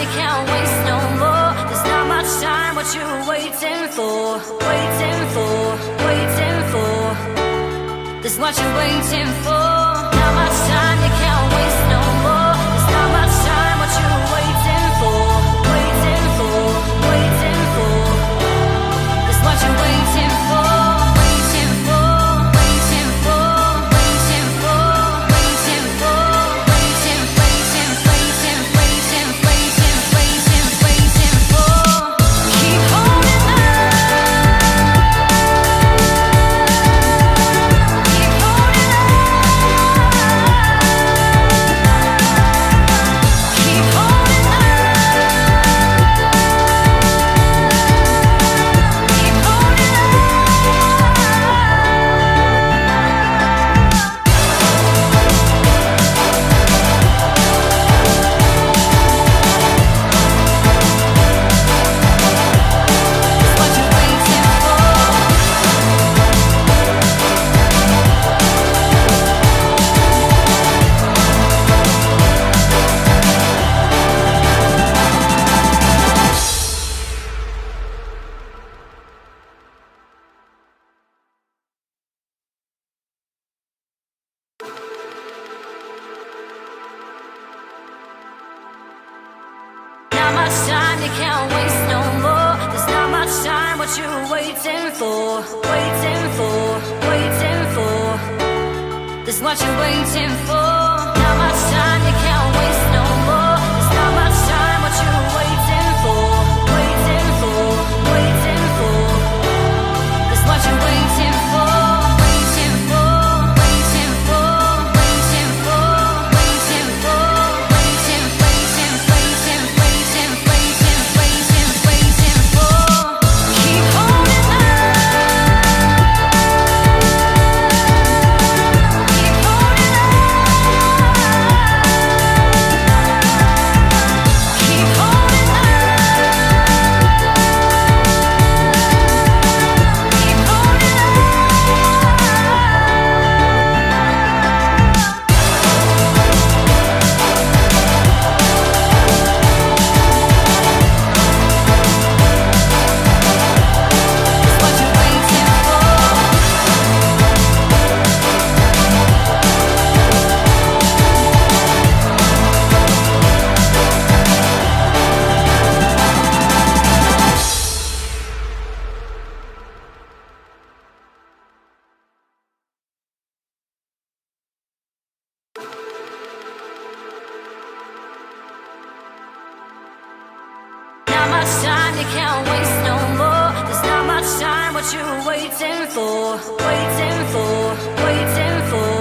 you can't waste no more. There's not much time, what you waiting for? Waiting for, waiting for. There's what you're waiting for. Not much time, you can't waste no more. There's not much time, what you waiting for? Waiting for, waiting for. There's what you're waiting for. Waiting for, waiting for, waiting for, waiting for, waiting, waiting, waiting, waiting, waiting, waiting, waiting for. Keep holding on. Keep holding on. Keep holding on. Keep holding on. It's what you're waiting for. Not much time, you can't waste no more. There's not much time, what you waiting for? Waiting for, waiting for. There's what you're waiting for. Not much time, you can't waste no more. There's not much time, what you waiting for? Waiting for, waiting for. There's what you're waiting for. Waiting for, waiting for, waiting for, waiting for, waiting, waiting, waiting, waiting, waiting, waiting, waiting for. Keep holding on. Keep holding on. Keep holding on. Keep holding on. It's what you're waiting for. Not much time, you can't waste no more. There's not much time, what you waiting for? Waiting for, waiting for.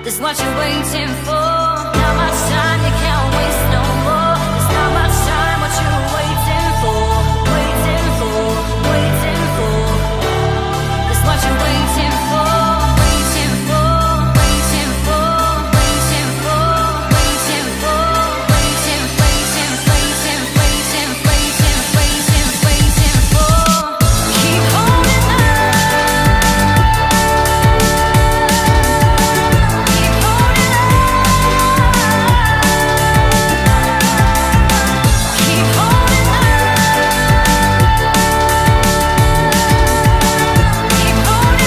There's what you're waiting for. Not much time, you can't waste no more. There's not much time, what you waiting for? Waiting for, waiting for. There's what you're waiting for. Waiting for, waiting for, waiting for, waiting for, waiting, waiting, waiting, waiting, waiting, waiting, waiting for. Keep holding on. Keep holding on. Keep holding on. Keep holding on.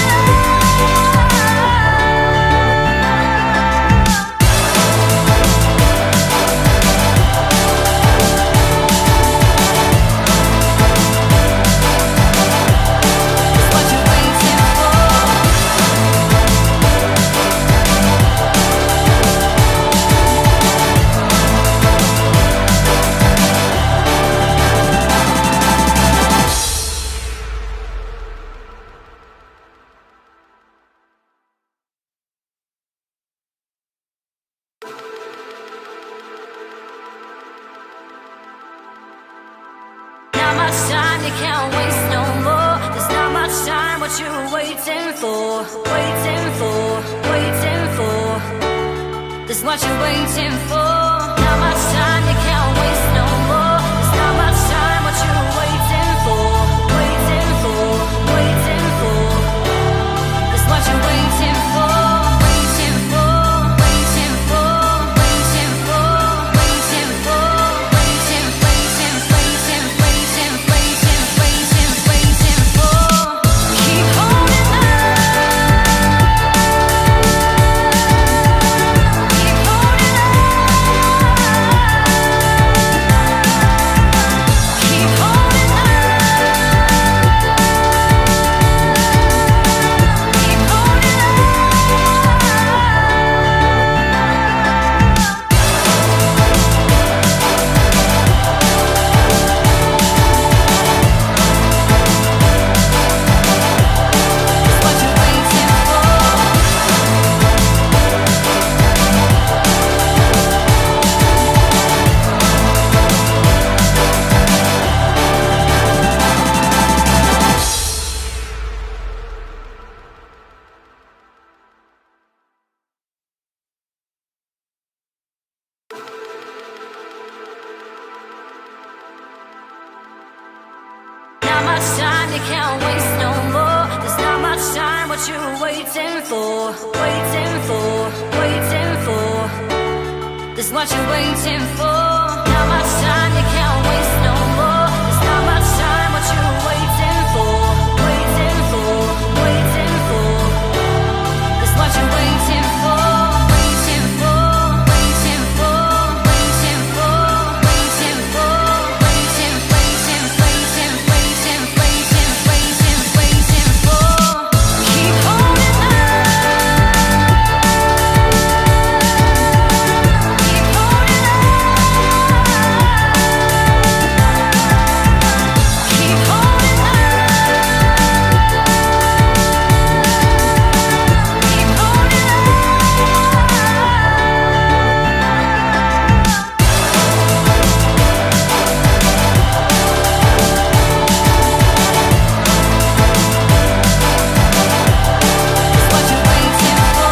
It's what you're waiting for. Not much time, you can't waste no more. There's not much time, what you waiting for? Waiting for, waiting for. There's what you're waiting for. Not much time, you can't waste no more. There's not much time, what you waiting for? Waiting for, waiting for. There's what you're waiting for. Waiting for, waiting for, waiting for, waiting for, waiting. waiting for. Not much time, you can't waste no more. There's not much time, what you waiting for? Waiting for, waiting for. That's what you're waiting for. Waiting for, waiting for, waiting for, waiting for, waiting, waiting, waiting, waiting, waiting, waiting, waiting for. Keep holding on. Keep holding on. Keep holding on. Keep holding on. What you waiting for?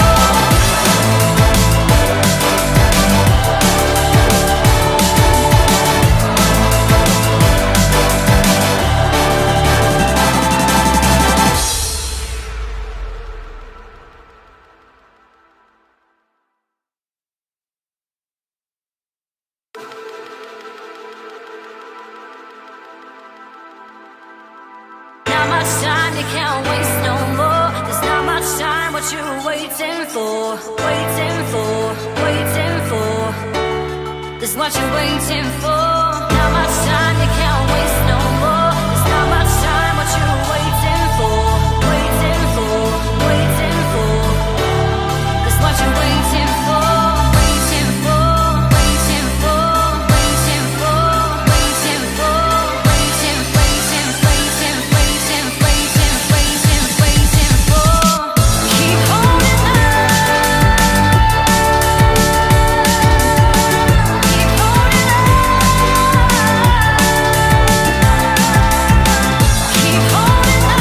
Not much time, you can't waste no more. There's not much time, what you waiting for? Waiting for, waiting for. This what you're waiting for. Not much time, you can't waste no more. There's not much time, what you waiting for? Waiting for, waiting for. This what you're waiting for. Waiting for, waiting for, waiting for, waiting for, waiting, waiting, waiting, waiting, waiting, waiting, waiting for. Keep holding on. Keep holding on. Keep holding on.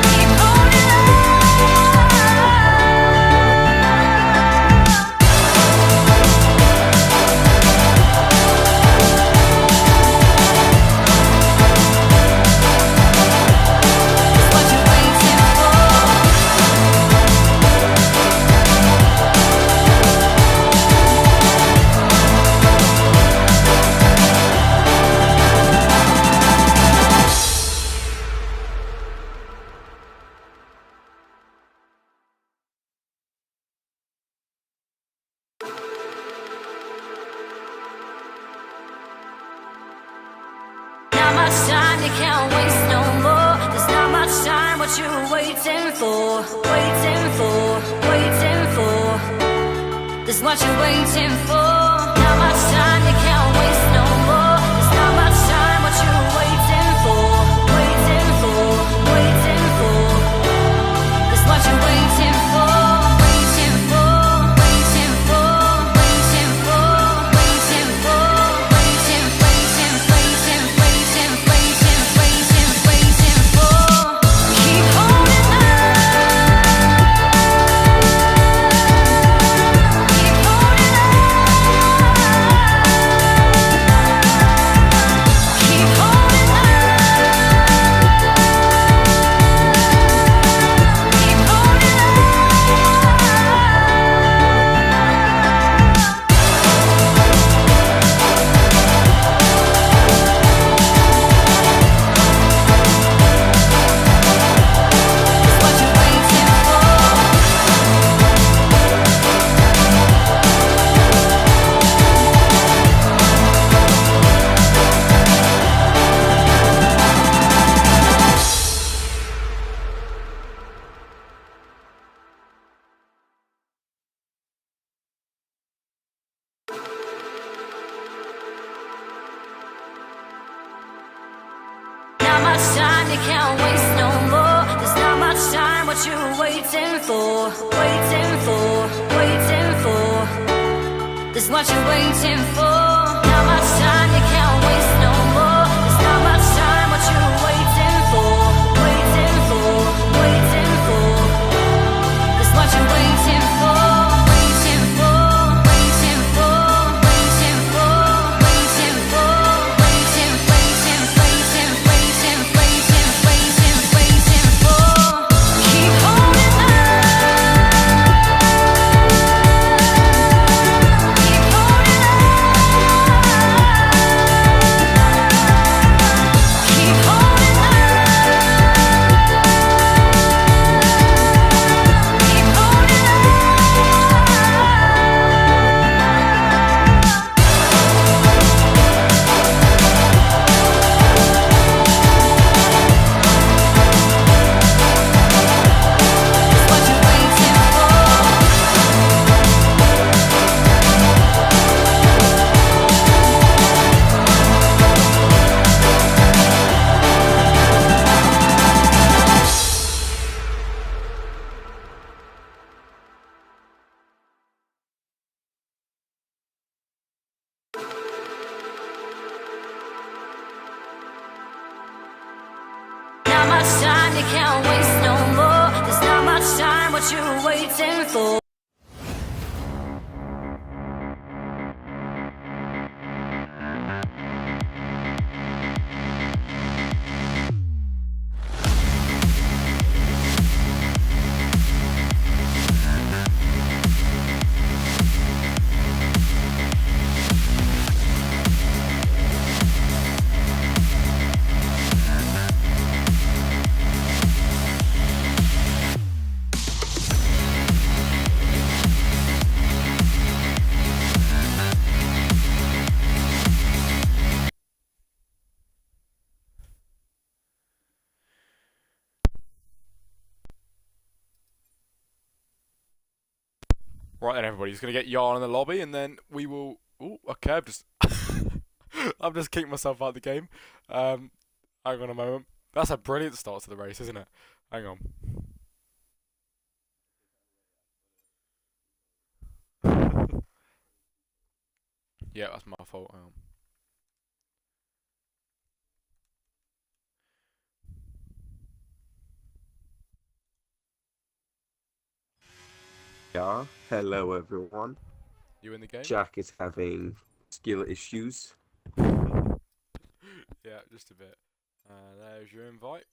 Keep holding on. It's what you're waiting for. Not much time, you can't waste no more. There's not much time, what you waiting for? Waiting for, waiting for. This what you're waiting for. Not much time, you can't waste no more. There's not much time, what you waiting for? Waiting for, waiting for. This what you're waiting for. Waiting for, waiting for, waiting for, waiting for, waiting, waiting, waiting, waiting, waiting, waiting, waiting for. Keep holding on. Keep holding on. Keep holding on. Keep holding on. It's what you're waiting for. Not much time, you can't waste no more. There's not much time, what you waiting for? Waiting for, waiting for. This what you're waiting for. Not much time, you can't waste no more. There's not much time, what you waiting for? Waiting for, waiting for. This what you're waiting for. Waiting for, waiting for, waiting for, waiting for, waiting, waiting, waiting, waiting, waiting, waiting, waiting for. Keep holding on. what you waiting for. Right then, everybody, he's going to get Yarn in the lobby, and then we will... Oh, okay, I've just... I've just kicked myself out of the game. Hang on a moment. That's a brilliant start to the race, isn't it? Hang on. Yeah, that's my fault. Hang on. Yeah, hello everyone. You in the game? Jack is having skill issues. Yeah, just a bit. There's your invite.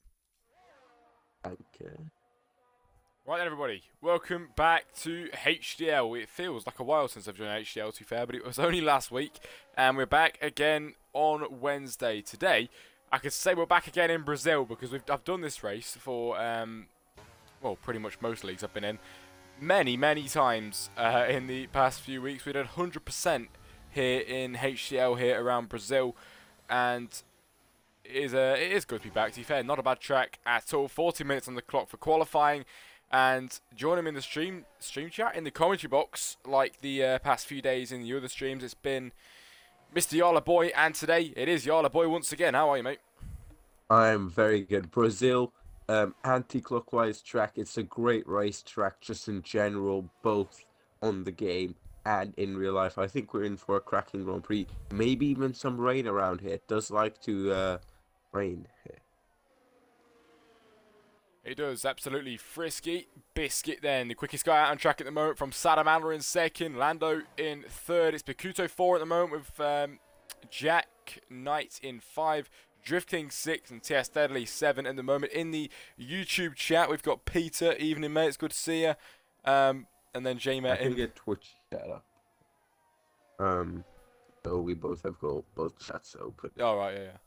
Okay. Right then, everybody, welcome back to HDL. It feels like a while since I've joined HDL, to be fair, but it was only last week, and we're back again on Wednesday. Today, I could say we're back again in Brazil, because I've done this race for, well, pretty much most leagues I've been in, many times in the past few weeks. We did 100% here in HDL, here around Brazil, and it is good to be back, to be fair. Not a bad track at all. 40 minutes on the clock for qualifying. And join him in the stream chat, in the commentary box, like the past few days in the other streams. It's been Mr. Yala Boy, and today it is Yala Boy once again. How are you, mate? I'm very good. Brazil, anti-clockwise track. It's a great race track, just in general, both on the game and in real life. I think we're in for a cracking Grand Prix. Maybe even some rain around here. It does like to rain here. It does, absolutely. Frisky Biscuit then, the quickest guy out on track at the moment, from Sadamandler in second, Lando in third. It's Bakuto 4 at the moment, with Jack Knight in 5, Drift King 6, and TS Deadly 7 at the moment. In the YouTube chat, we've got Peter. Evening, mate, it's good to see you. And then J-Met I can in... get Twitch chat up. So we both have got both chats open. Oh, right, yeah.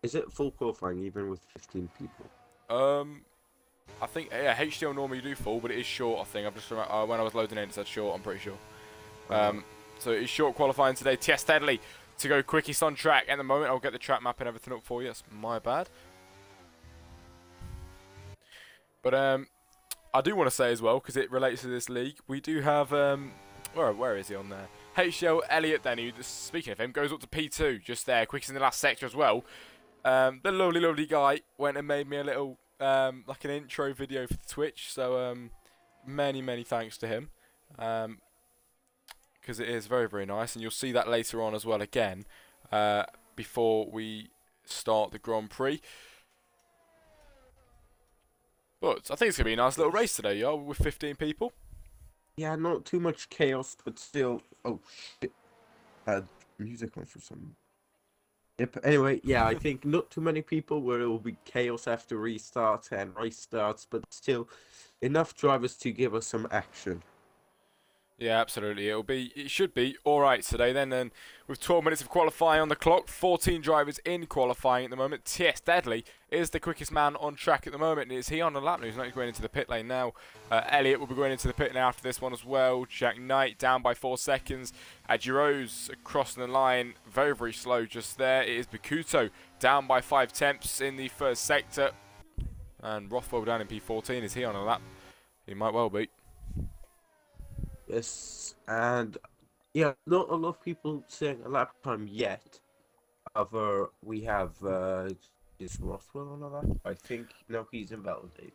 Is it full qualifying even with 15 people? I think, yeah, HDL normally do full, but it is short, I think. I've just remember, when I was loading in, it said short, I'm pretty sure. So it's short qualifying today. TS Deadly to go quickest on track at the moment. I'll get the track map and everything up for you. That's my bad. But I do want to say as well, because it relates to this league, we do have, where is he on there? HDL Elliot then, who, speaking of him, goes up to P2, just there, quickest in the last sector as well. The lovely guy went and made me a little, like an intro video for Twitch, so many thanks to him, because it is very nice, and you'll see that later on as well again, before we start the Grand Prix. But I think it's going to be a nice little race today, y'all, with 15 people. Yeah, not too much chaos, but still... Oh, shit. Had music on for some... Yep, anyway, yeah, I think not too many people where it will be chaos after restart and race starts, but still enough drivers to give us some action. Yeah, absolutely. It should be alright today then, and with 12 minutes of qualifying on the clock, 14 drivers in qualifying at the moment. TS Deadly is the quickest man on track at the moment. Is he on the lap now? He's not going into the pit lane now. Elliot will be going into the pit lane after this one as well. Jack Knight down by 4 seconds. Giroux crossing the line, very slow just there. It is Bakuto down by 5 tenths in the first sector. And Rothwell down in P14. Is he on a lap? He might well be. Yes, and yeah, not a lot of people saying a lap time yet. However, we have is Rothwell on a lap? I think no, he's invalidated.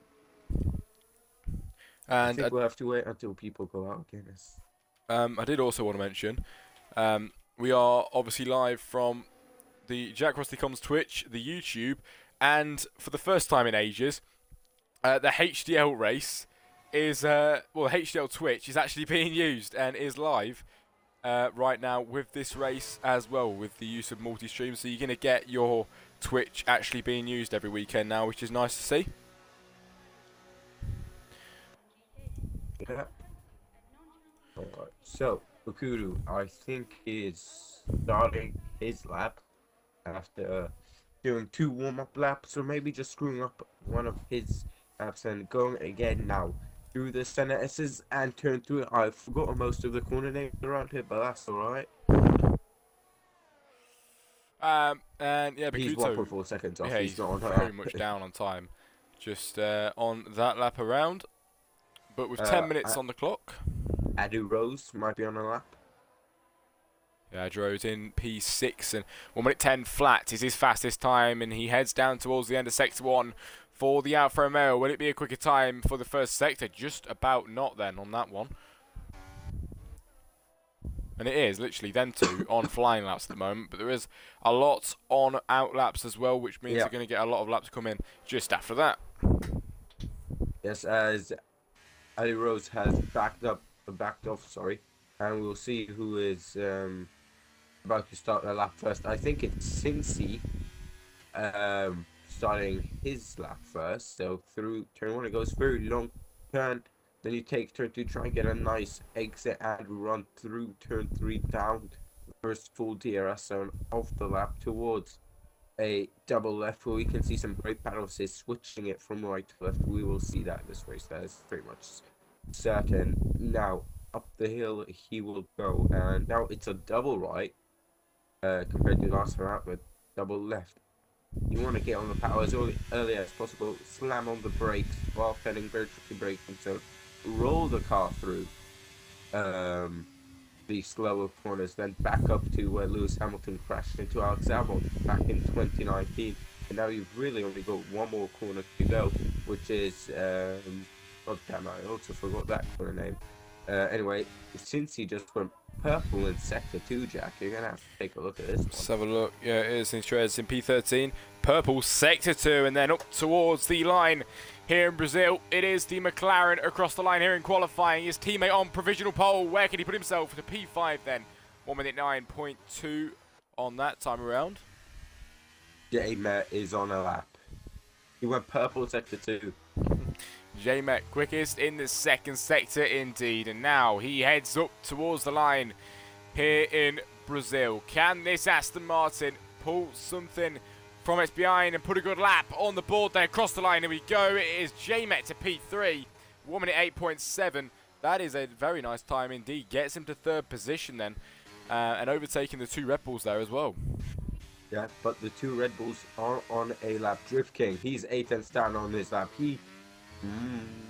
I And think we'll have to wait until people go out again. I did also want to mention, we are obviously live from the Jack Rusty Coms Twitch, the YouTube, and for the first time in ages, the HDL race is HDL Twitch is actually being used and is live right now with this race as well, with the use of multi-stream. So you're going to get your Twitch actually being used every weekend now, which is nice to see. Yeah. Alright, so Okudu, I think, is starting his lap after doing 2 warm-up laps, or maybe just screwing up one of his laps and going again now through the center S's and turn through it. I've forgotten most of the corner names around here, but that's alright. And yeah, He's Bakuto, 1.4 seconds off. yeah, He's he's not on her very lap. much down on time, just on that lap around. But with 10 minutes on the clock, Adu Rose might be on a lap. yeah, Dro's in P6 and 1 minute 10 flat is his fastest time, and he heads down towards the end of sector 1 for the Alfa Romeo. Will it be a quicker time for the first sector? Just about not then on that one. And it is literally them two on flying laps at the moment, but there is a lot on out laps as well, which means they're going to get a lot of laps come in just after that. Yes, as Adu Rose has backed off, sorry, and we'll see who is about to start their lap first. I think it's Cincy starting his lap first. So through turn 1, it goes very long turn. Then you take turn 2, try and get a nice exit and run through turn 3 down the first full DRS zone of the lap towards a double left, where we can see some great battle assists, switching it from right to left. We will see that in this race. That is pretty much certain. Now up the hill he will go, and now it's a double right compared to last round with double left. You want to get on the power as early as possible, slam on the brakes while turning very tricky braking, so roll the car through the slower corners, then back up to where Lewis Hamilton crashed into Alex Albon back in 2019. And now you've really only got one more corner to go, which is oh damn, I also forgot that corner name. Anyway, since he just went purple in sector 2, Jack, you're gonna have to take a look at this one. Let's have a look. Yeah, it is in shreds in P13. Purple sector 2, and then up towards the line here in Brazil. It is the McLaren across the line here in qualifying. His teammate on provisional pole. Where can he put himself? To P5 then. 1 minute 9.2 on that time around. J-Met is on a lap. He went purple sector 2. J-Met quickest in the second sector indeed, and now he heads up towards the line here in Brazil. Can this Aston Martin pull something from its behind and put a good lap on the board there across the line? Here we go. It is J-Met to P3, 1 minute 8.7. That is a very nice time indeed. Gets him to third position then, and overtaking the 2 Red Bulls there as well. Yeah, but the 2 Red Bulls are on a lap. Drift King, he's 8th down on his lap. He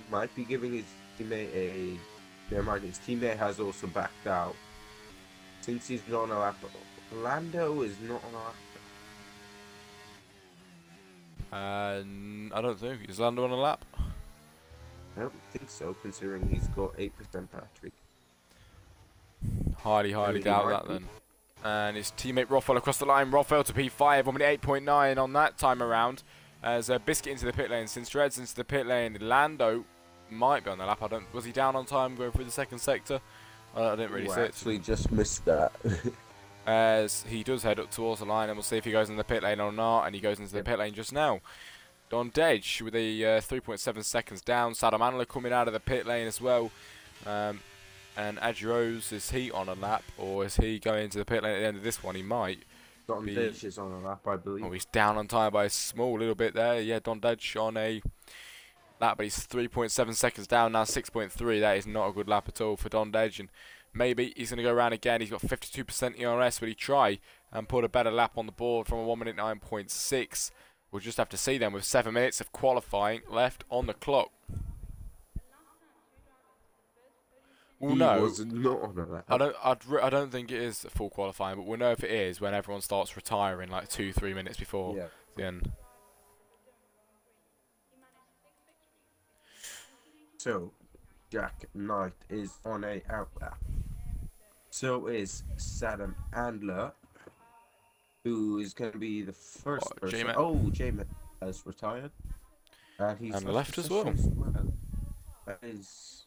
might be giving his teammate a... Never mind, his teammate has also backed out. Since he's not on a lap, Lando is not on a lap. I don't think. Is Lando on a lap? I don't think so, considering he's got 8% battery. Highly doubt that then. And his teammate Rothwell across the line. Rothwell to P5, 1 minute 8.9 on that time around. As Biscuit into the pit lane, since Reds into the pit lane, Lando might be on the lap. Was he down on time going through the second sector? I didn't really see it. Actually, just missed that. As he does head up towards the line, and we'll see if he goes in the pit lane or not. And he goes into the pit lane just now. Don Dej with a 3.7 seconds down. Sadam Anler coming out of the pit lane as well. And Adjurose, is he on a lap, or is he going into the pit lane at the end of this one? He might. Don Dej is on a lap, I believe. Oh, he's down on time by a small little bit there. Yeah, Don Dej on a lap, but he's 3.7 seconds down now, 6.3. That is not a good lap at all for Don Dej. And maybe he's going to go around again. He's got 52% ERS. Will he try and put a better lap on the board from a 1 minute 9.6? We'll just have to see then with 7 minutes of qualifying left on the clock. Well, no, was not on a lap. I don't think it is full qualifying, but we'll know if it is when everyone starts retiring, like 2-3 minutes before the end. So, Jack Knight is on a out lap. So is Sadam Andler, who is going to be the first person. J-Met. Oh, J-Met has retired. And he's and left as well. is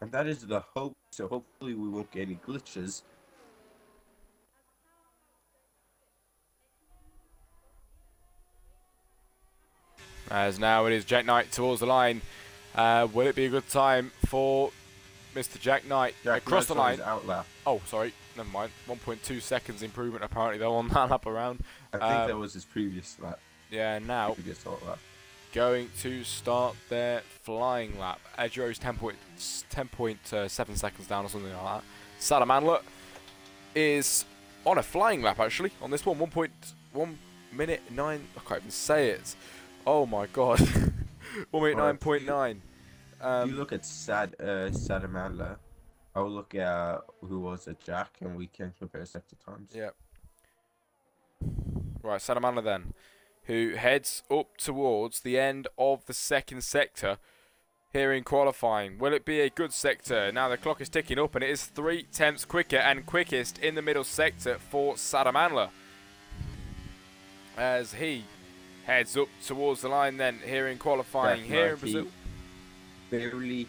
the hope. So hopefully we won't get any glitches. As now it is Jack Knight towards the line. Will it be a good time for Mr. Jack Knight across the line? Outlap. Oh, sorry. Never mind. 1.2 seconds improvement apparently though on that lap around. I think that was his previous lap. Yeah, now Previous outlap. going to start their flying lap. Edgero's 10.7 seconds down or something like that. Salamander is on a flying lap actually on this one. 1.1 minute 9. I can't even say it. Oh my god. 1 minute 9.9. If you look at Sadamandla, I'll look at who was it, Jack, and we can compare sector times. Yep. Right, Sadamandla then, who heads up towards the end of the second sector here in qualifying. Will it be a good sector? Now the clock is ticking up and it is 3 tenths quicker and quickest in the middle sector for Sadamandla. As he heads up towards the line then here in qualifying here in Brazil. Barely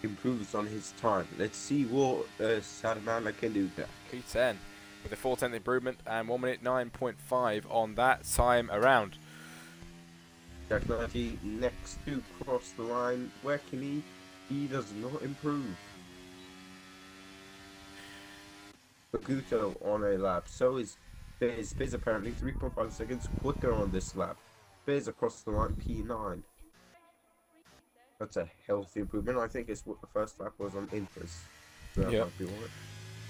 improves on his time. Let's see what Sadamandla can do there. P10 with a 4/10 improvement and 1 minute 9.5 on that time around. Jack Knight next to cross the line. Where can he? He does not improve. Bakuto on a lap. So is Biz. Biz apparently 3.5 seconds quicker on this lap. Biz across the line P9. That's a healthy improvement. I think it's what the first lap was on Inters. So yeah.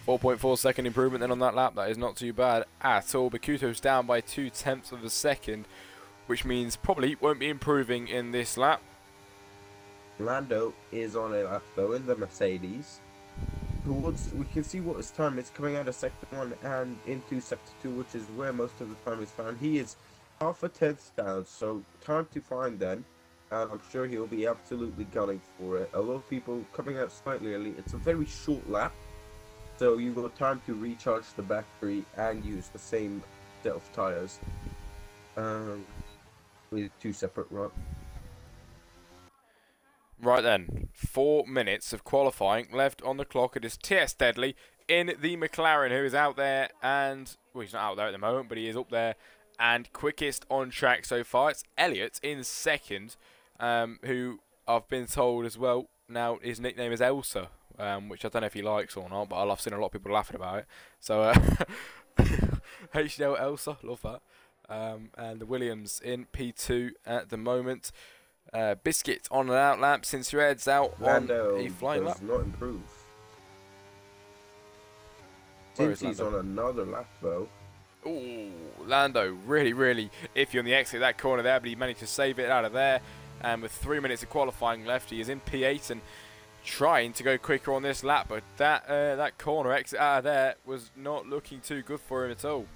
4.4 second improvement then on that lap. That is not too bad at all. Bakuto's down by 2 tenths of a second, which means probably won't be improving in this lap. Lando is on a lap though in the Mercedes. We can see what his time is coming out of sector 1 and into sector 2, which is where most of the time is found. He is half a tenth down, so time to find then. And I'm sure he'll be absolutely gunning for it. A lot of people coming out slightly early. It's a very short lap, so you've got time to recharge the battery and use the same set of tires with 2 separate runs. Right then, 4 minutes of qualifying left on the clock. It is T.S. Deadly in the McLaren who is out there and, well, he's not out there at the moment, but he is up there and quickest on track so far. It's Elliott in second, who I've been told as well, now his nickname is Elsa, which I don't know if he likes or not, but I've seen a lot of people laughing about it. So, HDL Elsa, love that. And the Williams in P2 at the moment. Biscuit on an out lap since he heads out Lando on a flying lap. does not improve. Since he's on another lap though. Ooh, Lando really, really iffy on the exit of that corner there, but he managed to save it out of there. And with 3 minutes of qualifying left, he is in P8 and trying to go quicker on this lap. But that corner exit out of there was not looking too good for him at all.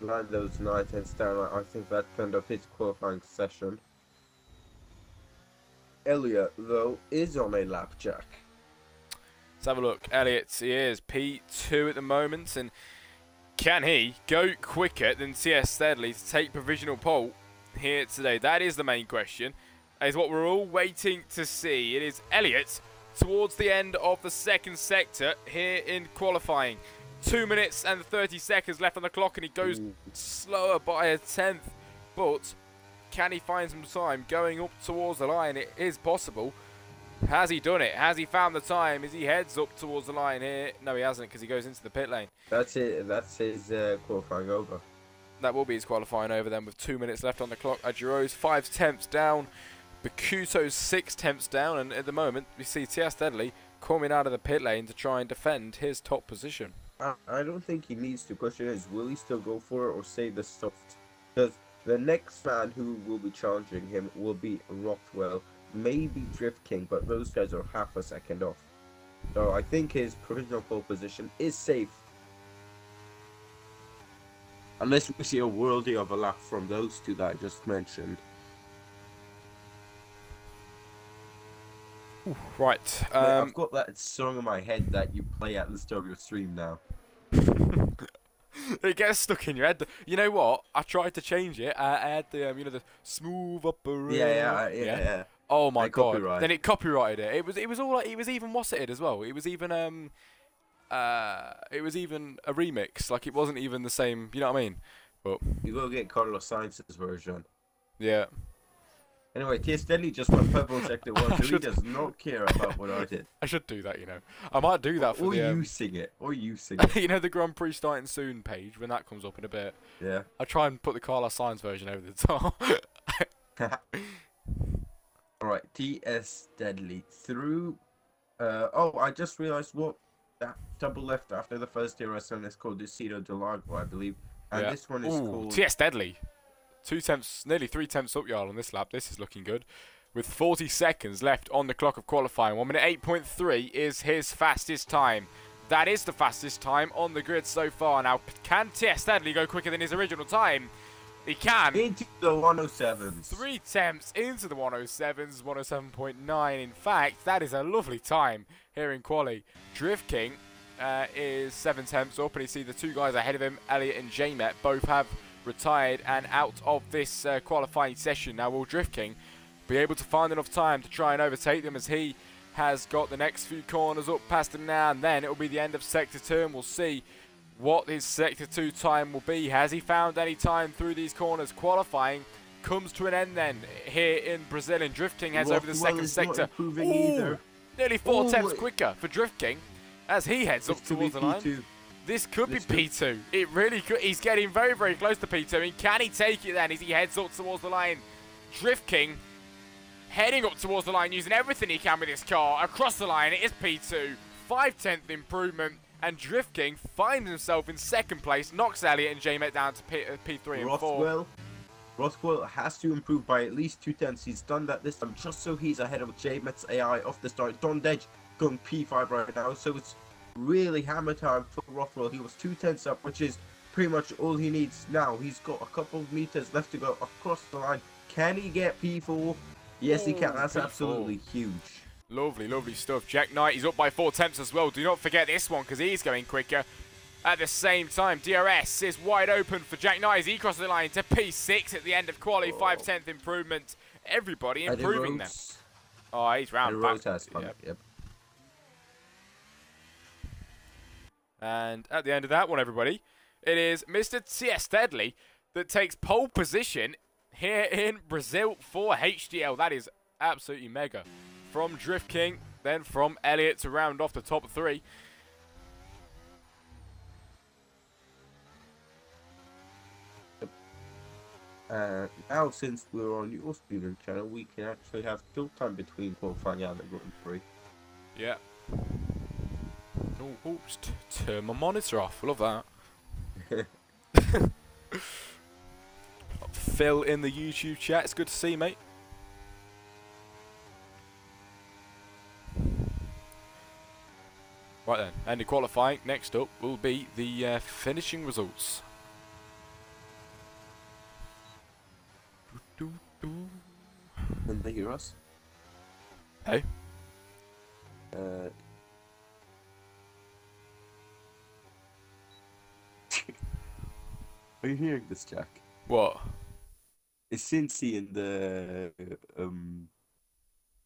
Lando's 9 tenths down. I think that turned up his qualifying session. Elliott, though, is on a lap, Jack. Let's have a look. Elliott, he is P2 at the moment, and can he go quicker than T.S. Steadley to take provisional pole here today? That is the main question. That is what we're all waiting to see. It is Elliott towards the end of the second sector here in qualifying. 2 minutes and 30 seconds left on the clock, and he goes slower by a tenth, but can he find some time going up towards the line? It is possible. Has he done it? Has he found the time as he heads up towards the line here? No, he hasn't, because he goes into the pit lane. That's it. That's his qualifying over. That will be his qualifying over then, with 2 minutes left on the clock. Ajiro's 5 tenths down. Bakuto's 6 tenths down. And at the moment, we see T.S. Deadly coming out of the pit lane to try and defend his top position. I don't think he needs to. Question is, will he still go for it or save the soft? Because the next man who will be challenging him will be Rockwell, maybe Drift King, but those guys are half a second off. So I think his provisional pole position is safe. Unless we see a worldie of a lap from those two that I just mentioned. Right. I've got that song in my head that you play at the start of your stream now. It gets stuck in your head. You know what? I tried to change it. I had the the smooth operator. Yeah. Oh my They god! copyright. Then it copyrighted it. It was all like, it was even what's-it as well. It was even it was even a remix. Like it wasn't even the same. You know what I mean? But You go get Carlos Sainz's version. yeah. Anyway, T.S. Deadly just went purple sector 1, so he should- does not care about what I did. I should do that. I might do that for Or the you sing it. Or you sing it. the Grand Prix starting soon page when that comes up in a bit. Yeah. I try and put the Carlos Sainz version over the top. Alright, T.S. Deadly through. I just realized what that double left after the first DRS is called Destino del Lago, I believe. And Yeah. this one is called. TS Deadly. 2 tenths, nearly 3 tenths up yard on this lap. This is looking good. With 40 seconds left on the clock of qualifying. 1 minute 8.3 is his fastest time. That is the fastest time on the grid so far. Now, can TS Deadly go quicker than his original time? He can. Into the 107s. 3 tenths into the 107s, 107.9. In fact, that is a lovely time here in quali. Drift King is 7 tenths up, and you see the 2 guys ahead of him, Elliott and J-Met, both have retired and out of this qualifying session. Now, will Drift King be able to find enough time to try and overtake them, as he has got the next few corners up past him now, and then it will be the end of Sector 2, and we'll see what his Sector 2 time will be. Has he found any time through these corners? Qualifying comes to an end then here in Brazil, and Drift King heads over the second sector. Either. Nearly 4 Ooh, tenths quicker for Drift King as he heads up towards the line. P2. This could be This could- P2. It really could. He's getting very, very close to P2. And can he take it then as he heads up towards the line? Drift King heading up towards the line, using everything he can with his car. Across the line, it is P2. 5/10th improvement. And Drift King finds himself in second place. Knocks Elliott and J-Met down to P3 and 4. Rothwell has to improve by at least 2 tenths. He's done that this time just so he's ahead of J-Met's AI off the start. Don Dej going P5 right now, so it's really hammer time for Rothwell. He was 2 tenths up, which is pretty much all he needs now. He's got a couple of meters left to go across the line. Can he get P4? Yes, he can. That's P4. absolutely huge. Lovely, lovely stuff. Jack Knight, he's up by 4 tenths as well. Do not forget this one because he's going quicker. At the same time, DRS is wide open for Jack Knight as he crosses the line to P6 at the end of quali. 5/10th improvement. Everybody improving there. Oh, he's round back. Yep. And at the end of that one, everybody, it is Mr. T.S. Deadly that takes pole position here in Brazil for HDL. That is absolutely mega. From Drift King, then from Elliott to round off the top 3. Now, since we're on your streaming channel, we can actually have tilt time between qualifying and the Grand Prix. Yeah. Oh, just turn my monitor off. Love that. Phil in the YouTube chat. It's good to see you, mate. Right then, end of qualifying. Next up will be the finishing results. Can they hear us? Hey? Are you hearing this, Jack? What? Is Cincy in the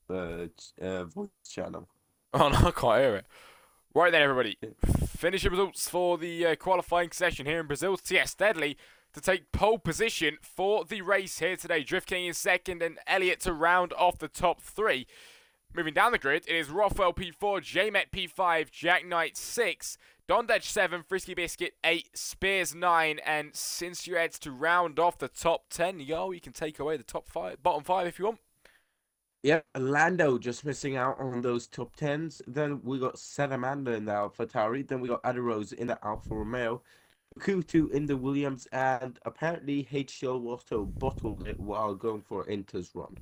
voice channel? Oh no, I can't hear it. Right then, everybody. Finishing results for the qualifying session here in Brazil. T.S. Deadly to take pole position for the race here today. Drift King is second and Elliott to round off the top 3. Moving down the grid, it is Rothwell P4, J-Met P5, Jack Knight 6, Dondech 7, Frisky Biscuit 8, Spears 9, and since you heads to round off the top 10, you can take away the bottom 5 if you want. Yeah, Lando just missing out on those top 10s. Then we got Sedamanda in the Alpha Tauri. Then we got Adirose in the Alfa Romeo. Kutu in the Williams. And apparently HDL Lotto bottled it while going for Inter's run.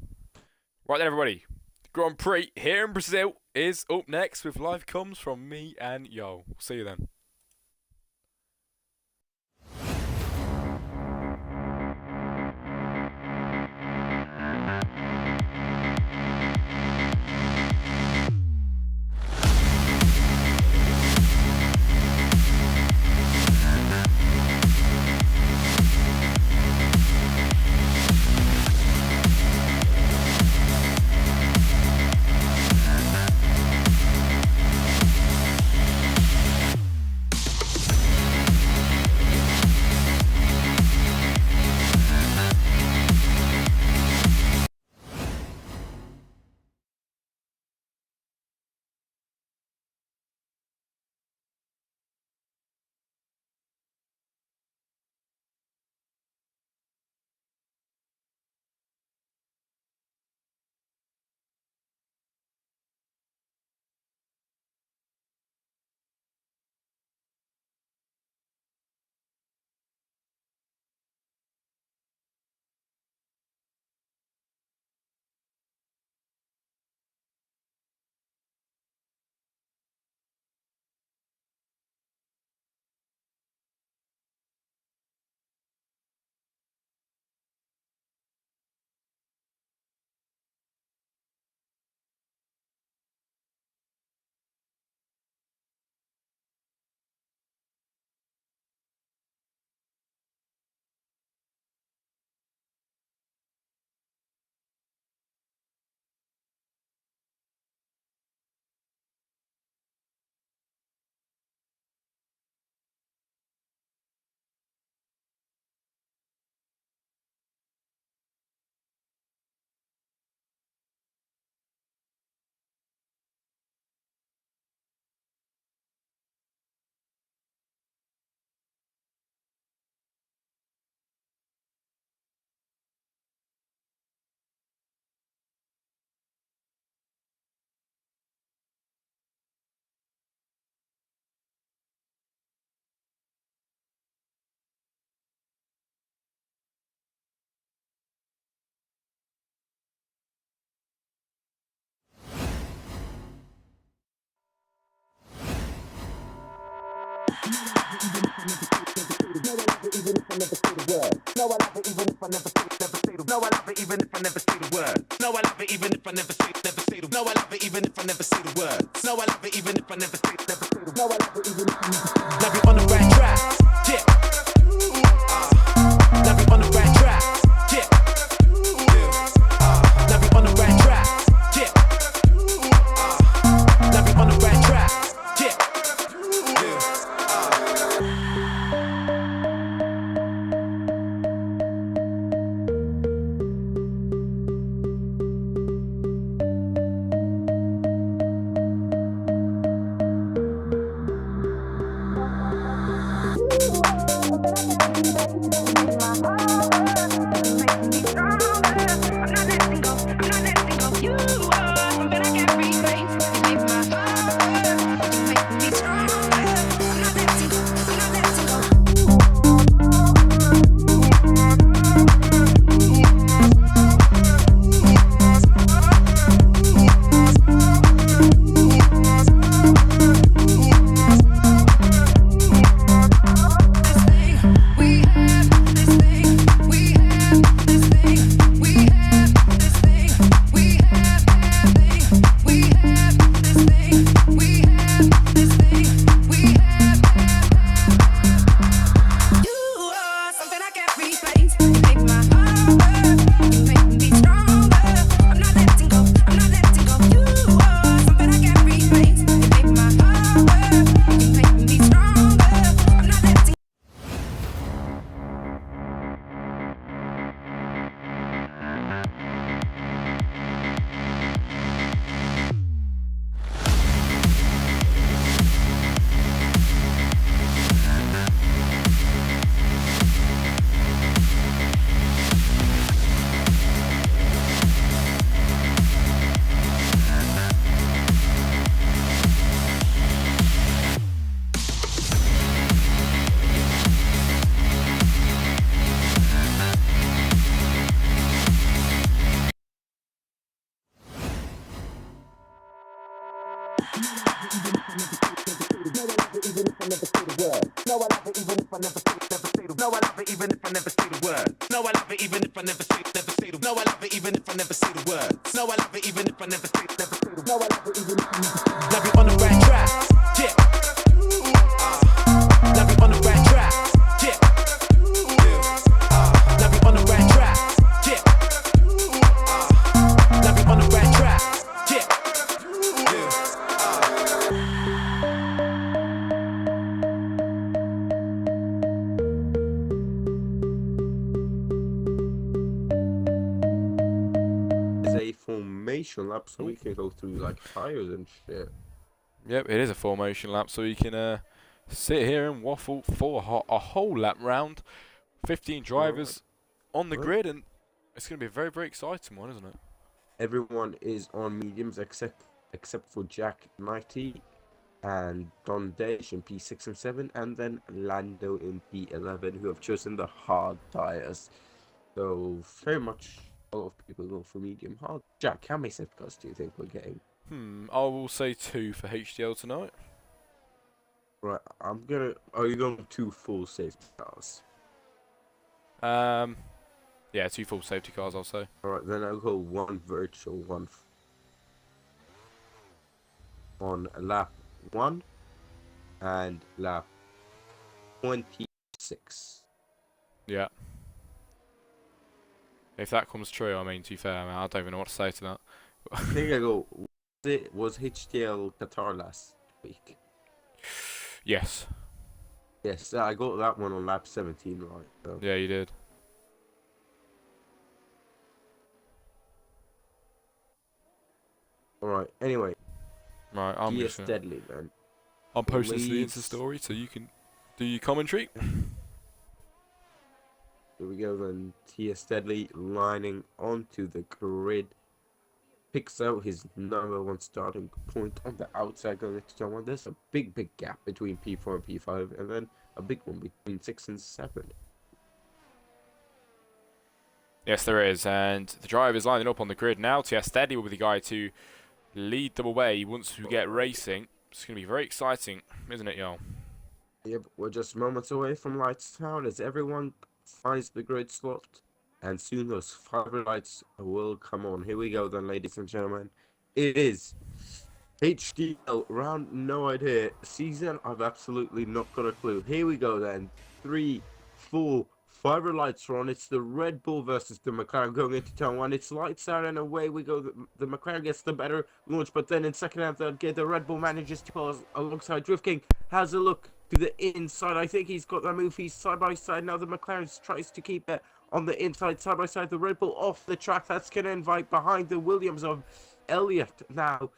Right then, everybody. Grand Prix here in Brazil is up next with live comms from me and Yo. See you then. A formation lap, so we can go through like tires and shit. Yep, it is a formation lap, so you can sit here and waffle for a whole lap round. 15 drivers on the grid, and it's going to be a very, very exciting one, isn't it? Everyone is on mediums except for Jack 90 and Don Desh in P6 and 7, and then Lando in P11, who have chosen the hard tires. So very much a lot of people go for medium hard. Jack, how many safety cars do you think we're getting? I will say 2 for HDL tonight. Right, are you going 2 full safety cars? Yeah, 2 full safety cars, I'll say. Alright, then I'll go 1 virtual, 1 on lap 1 and lap 26. Yeah. If that comes true, I mean, to be fair, I don't even know what to say to that. I think I go, was HDL Qatar last week? Yes. Yes, I got that one on lap 17, right? So. Yeah, you did. Alright, anyway. Right, I'm Gia just steadily, man. I'm posting this to the Insta story so you can do your commentary. Here we go then. Tia steadily lining onto the grid. Picks out his number 1 starting point on the outside going into turn 1. There's a big gap between P4 and P5, and then a big one between 6 and 7. Yes, there is, and the driver's lining up on the grid now. Tia Steady will be the guy to lead them away once we get racing. It's going to be very exciting, isn't it, y'all? Yep, we're just moments away from lights out as everyone finds the grid slot, and soon those fiber lights will come on. Here we go, then, ladies and gentlemen. It is HDL round, no idea. Season, I've absolutely not got a clue. Here we go, then. 3, 4, fiber lights are on. It's the Red Bull versus the McLaren going into turn one. It's lights out and away we go. The McLaren gets the better launch, but then in second and third gear, the Red Bull manages to pass alongside Drift King. Has a look to the inside. I think he's got that move. He's side by side now. The McLaren tries to keep it on the inside, side by side. The Red Bull off the track. That's going to invite behind the Williams of Elliott now.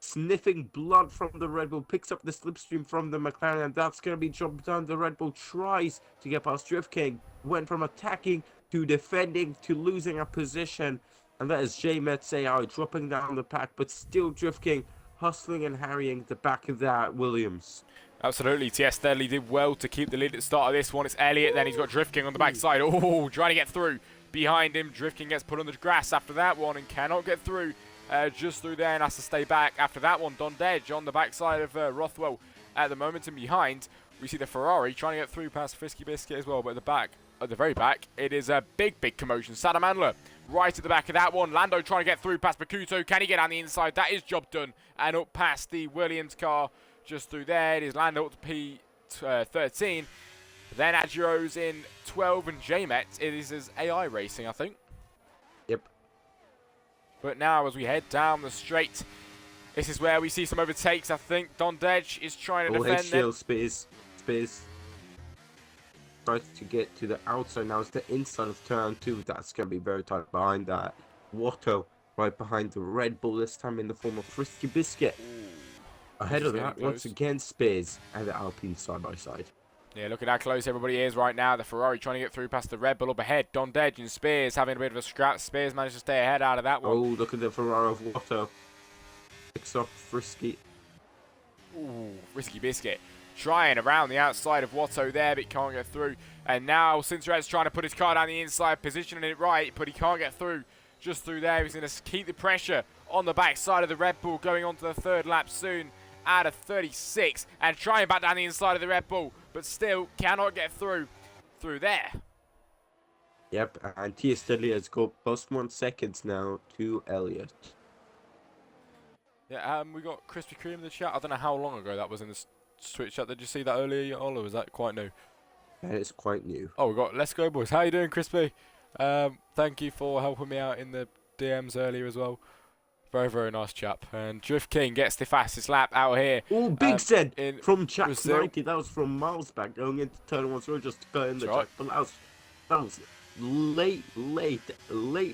Sniffing blood from the Red Bull, picks up the slipstream from the McLaren, and that's going to be jumped down. The Red Bull tries to get past Drift King, went from attacking to defending to losing a position, and that is J Metz AI dropping down the pack, but still Drift King hustling and harrying the back of that Williams. Absolutely, TS Steadley did well to keep the lead at the start of this one. It's Elliott, then he's got Drift King on the backside. Oh, trying to get through. Behind him, Drift King gets put on the grass after that one and cannot get through. Just through there and has to stay back. After that one, Don Dedge on the backside of Rothwell at the moment, and behind we see the Ferrari trying to get through past Frisky Biscuit as well, but at the very back, it is a big commotion. Sadamandler right at the back of that one. Lando trying to get through past Bakuto. Can he get on the inside? That is job done. And up past the Williams car just through there. It is Lando up to P13. Then Agiro's in 12 and JMet. It is his AI racing, I think. Yep. But now as we head down the straight, this is where we see some overtakes, I think. Don Dedge is trying to defend HDL Spears tries to get to the outside. Now it's the inside of turn 2. That's going to be very tight behind that. Watto right behind the Red Bull, this time in the form of Frisky Biscuit. Ooh. Ahead of that, once again, Spears and the Alpine side by side. Yeah, look at how close everybody is right now. The Ferrari trying to get through past the Red Bull up ahead. Don Dedge and Spears having a bit of a scrap. Spears managed to stay ahead out of that one. Oh, look at the Ferrari of Watto. Picks up Frisky. Ooh, Frisky Biscuit. Trying around the outside of Watto there, but can't get through. And now Cinceret's trying to put his car down the inside, positioning it right, but he can't get through. Just through there, he's going to keep the pressure on the backside of the Red Bull, going on to the third lap soon. Out of 36 and trying back down the inside of the Red Bull, but still cannot get through there. Yep, and Tia Steadley has got +1 seconds now to Elliott. Yeah, we got Krispy Kreme in the chat. I don't know how long ago that was in the Twitch chat. Did you see that earlier, Ol, or was that quite new? That is quite new. Oh, we got Let's Go Boys. How you doing, Crispy? Thank you for helping me out in the DMs earlier as well. Very, very nice chap. And Drift King gets the fastest lap out here. Oh, big said from Chat Brazil. 90. That was from miles back going into turn 1. So we're just going the track. But that was late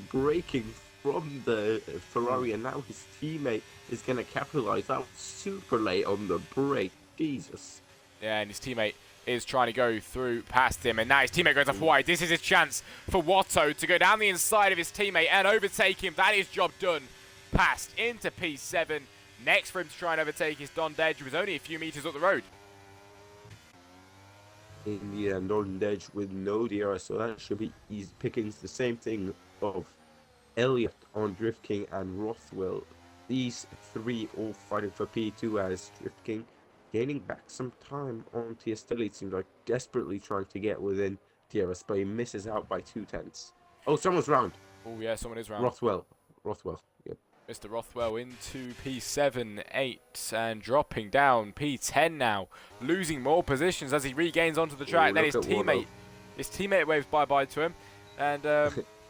braking from the Ferrari. And now his teammate is going to capitalize. That was super late on the brake. Jesus. Yeah, and his teammate is trying to go through past him. And now his teammate goes off wide. This is his chance for Watto to go down the inside of his teammate and overtake him. That is job done. Passed into P7. Next for him to try and overtake is Don Dedge, who was only a few meters up the road. In the end, Don Dedge with no DRS, so that should be easy pickings. The same thing of Elliott on Drift King and Rothwell. These three all fighting for P2 as Drift King gaining back some time on TS Steadley. It seems like desperately trying to get within DRS, but he misses out by 2/10. Oh, someone's round. Oh, yeah, someone is round. Rothwell, yep. Mr. Rothwell into P7, 8, and dropping down P10 now, losing more positions as he regains onto the track. Then his teammate waves bye-bye to him, and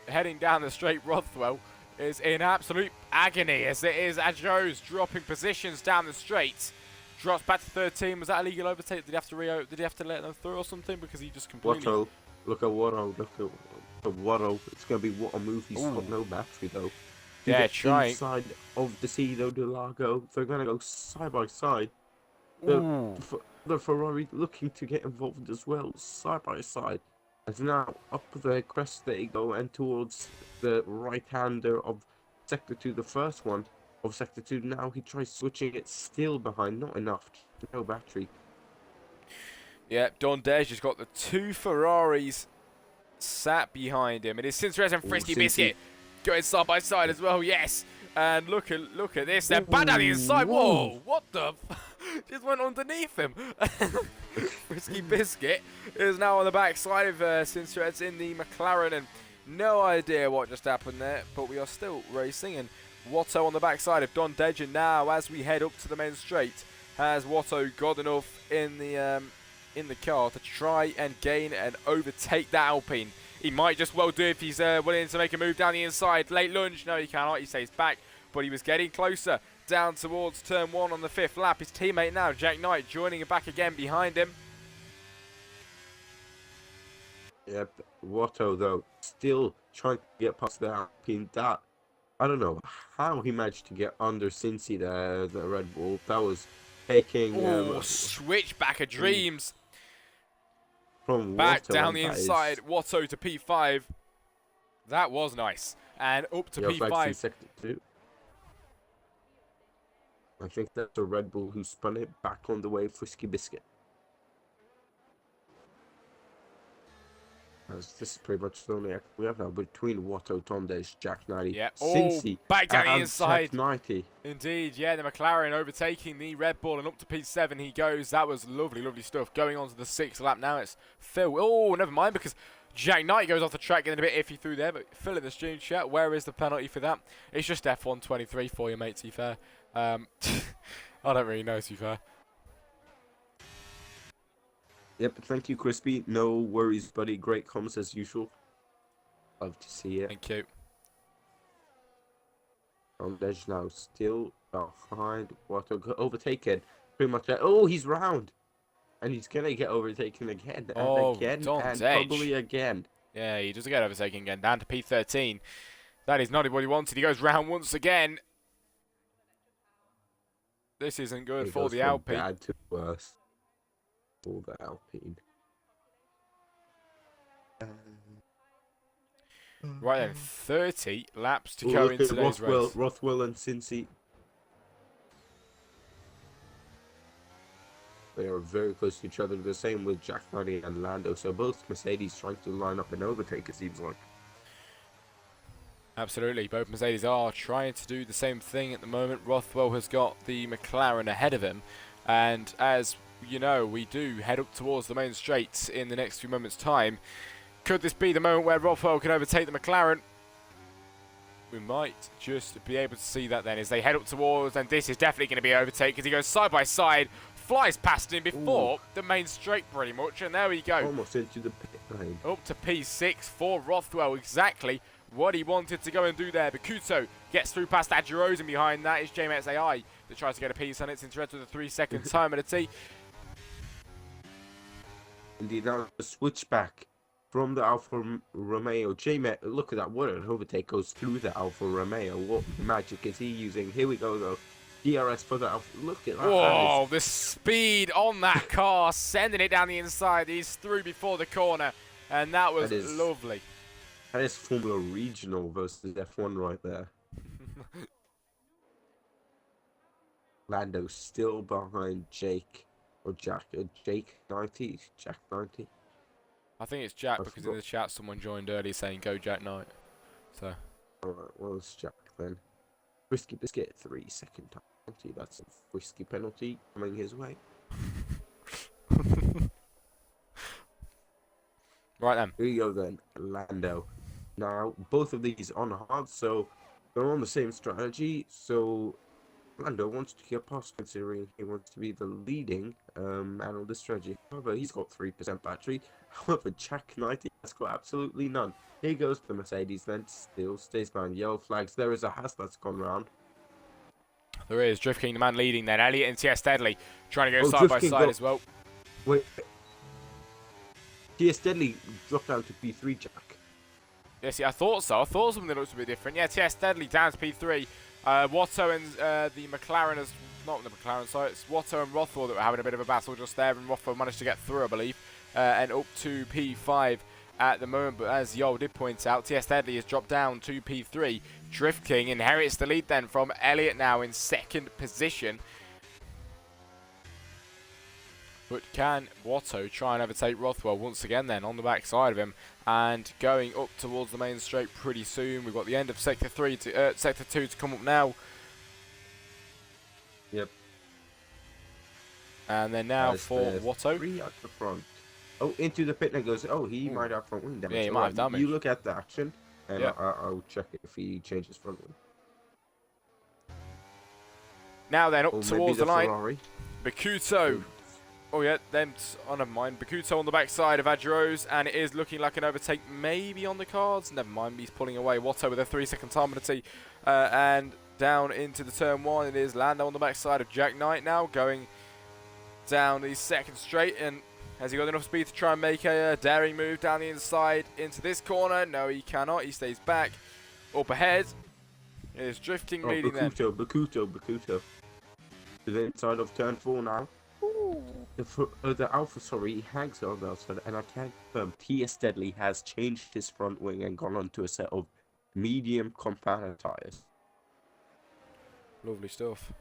heading down the straight, Rothwell is in absolute agony as it is Adjo's dropping positions down the straight. Drops back to 13. Was that a legal overtake? Did he have to let them through or something? Because he just completely... Watto, look at Watto. It's going to be what a move. He's got no battery though. Yeah, trying. Inside of the Cido de Lago, they're going to go side by side. The Ferrari looking to get involved as well, side by side. And now up the crest they go and towards the right-hander of Sector 2, the first one of Sector 2. Now he tries switching it, still behind, not enough, no battery. Yeah, Don Dedge has got the two Ferraris sat behind him. It is Cinceres and Frisky Biscuit going side by side as well, yes. And look at this. They're back down the inside. Whoa, what the? Just went underneath him. Frisky Biscuit is now on the back side of Sinceret's in the McLaren, and no idea what just happened there, but we are still racing. And Watto on the back side of Don Dejan now as we head up to the main straight. Has Watto got enough in the car to try and gain and overtake that Alpine? He might just well do if he's willing to make a move down the inside. Late lunge, no he cannot, he stays back, but he was getting closer down towards turn 1 on the 5th lap. His teammate now, Jack Knight, joining him back again behind him. Yep, Watto though, still trying to get past the Alpine. That, I don't know how he managed to get under Cincy, the Red Bull. That was taking... switchback of dreams. From Back Watto, down the inside, Watto to P5. That was nice. And up to P5. Sector 2. I think that's the Red Bull who spun it back on the way, Frisky Biscuit. As this is pretty much the only act we have now between Watto, Tondes, Jack 90, Yeah. Cincy, Back down the and inside. Jack 90. Indeed, yeah, the McLaren overtaking the Red Bull, and up to P7 he goes. That was lovely, lovely stuff. Going on to the 6th lap now, it's Phil. Oh, never mind, because Jack Knight goes off the track, getting a bit iffy through there, but Phil in the stream chat, where is the penalty for that? It's just F123 for you, mate, to be fair. I don't really know, to be fair. Yep, thank you, Crispy. No worries, buddy. Great comments as usual. Love to see it. Thank you. Tondes now still behind Watto, overtaken. Pretty much. Oh, he's round. And he's going to get overtaken again. And again. And probably again. Yeah, he does get overtaken again. Down to P13. That is not what he wanted. He goes round once again. This isn't good for the Alpine. Bad to worse for the Alpine. Right then, 30 laps to go in today's race. Rothwell and Cincy. They are very close to each other. The same with Jack 90 and Lando. So both Mercedes trying to line up and overtake, it seems like. Absolutely, both Mercedes are trying to do the same thing at the moment. Rothwell has got the McLaren ahead of him, and as you know, we do head up towards the main straight in the next few moments' time. Could this be the moment where Rothwell can overtake the McLaren? We might just be able to see that then as they head up towards, and this is definitely going to be an overtake because he goes side by side, flies past him before the main straight pretty much, and there we go. Almost into the pit lane. Up to P6 for Rothwell, exactly what he wanted to go and do there. Bakuto gets through past Adjurosen. Behind that is JMX AI that tries to get a piece on it since Red with a 3-second time at a T. Indeed, now the switchback from the Alfa Romeo. JMX, look at that, what an overtake goes through the Alfa Romeo. What magic is he using? Here we go though. DRS for the Alfa. Look at that. Whoa, the speed on that car, sending it down the inside. He's through before the corner, and that was lovely. That is Formula Regional versus F1 right there. Lando still behind Jake or Jack. Jake 90. Jack 90. I think it's Jack because in the chat someone joined early saying go Jack Knight. So. Alright, well it's Jack then. Frisky Biscuit 3-second penalty. That's a frisky penalty coming his way. Right then. Here you go then, Lando. Now, both of these on hard, so they're on the same strategy. So, Lando wants to get past considering he wants to be the leading man on the strategy. However, he's got 3% battery. However, Jack 90 has got absolutely none. Here goes the Mercedes then, still stays behind yellow flags. There is a Haas that's gone round. There is. Drift King, the man leading then. Elliott and TS Deadly trying to go side by side as well. Wait. TS Deadly dropped down to P3, Jack. Yes, yeah, I thought so. I thought something that looks a bit different. Yeah, TS Deadly down to P3. Watto and the McLaren, not the McLaren, sorry, it's Watto and Rothwell that were having a bit of a battle just there, and Rothwell managed to get through, I believe, and up to P5 at the moment. But as Yol did point out, TS Deadly has dropped down to P3. Drift King inherits the lead then from Elliott now in second position. But can Watto try and overtake Rothwell once again then on the back side of him and going up towards the main straight pretty soon? We've got the end of Sector 2 to come up now. Yep. And then now As for the Watto. 3 at the front. Oh, into the pit and goes. Oh, he Ooh. might have front wing damage. Yeah, he might have damage. You look at the action, and Yeah. I'll check if he changes front wing. Now then, up Or maybe towards the line. Ferrari. Bakuto. Oh yeah, then never mind. Bakuto on the backside of Adros, and it is looking like an overtake maybe on the cards. Never mind, he's pulling away. Watto with a 3-second time penalty, and down into the turn one. It is Lando on the backside of Jack Knight now, going down the second straight, and has he got enough speed to try and make a daring move down the inside into this corner? No, he cannot. He stays back. Up ahead, it is drifting, leading them. Bakuto. To the inside of turn 4 now. The Alpha, sorry, he hangs on the outside, and I can confirm T.S. Deadly has changed his front wing and gone onto a set of medium compact tires. Lovely stuff.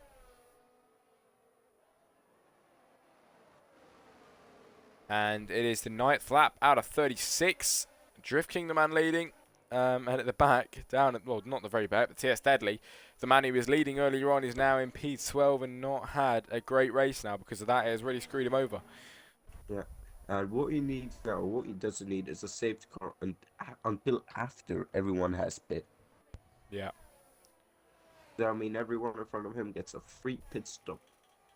And it is the 9th lap out of 36. Drift King, the man leading. And at the back, down at, well, not the very back, but T.S. Deadly, the man who was leading earlier on, is now in P12 and not had a great race now because of that. It has really screwed him over. Yeah, and what he needs now, what he doesn't need, is a safety car until after everyone has pit. Yeah. I mean, everyone in front of him gets a free pit stop.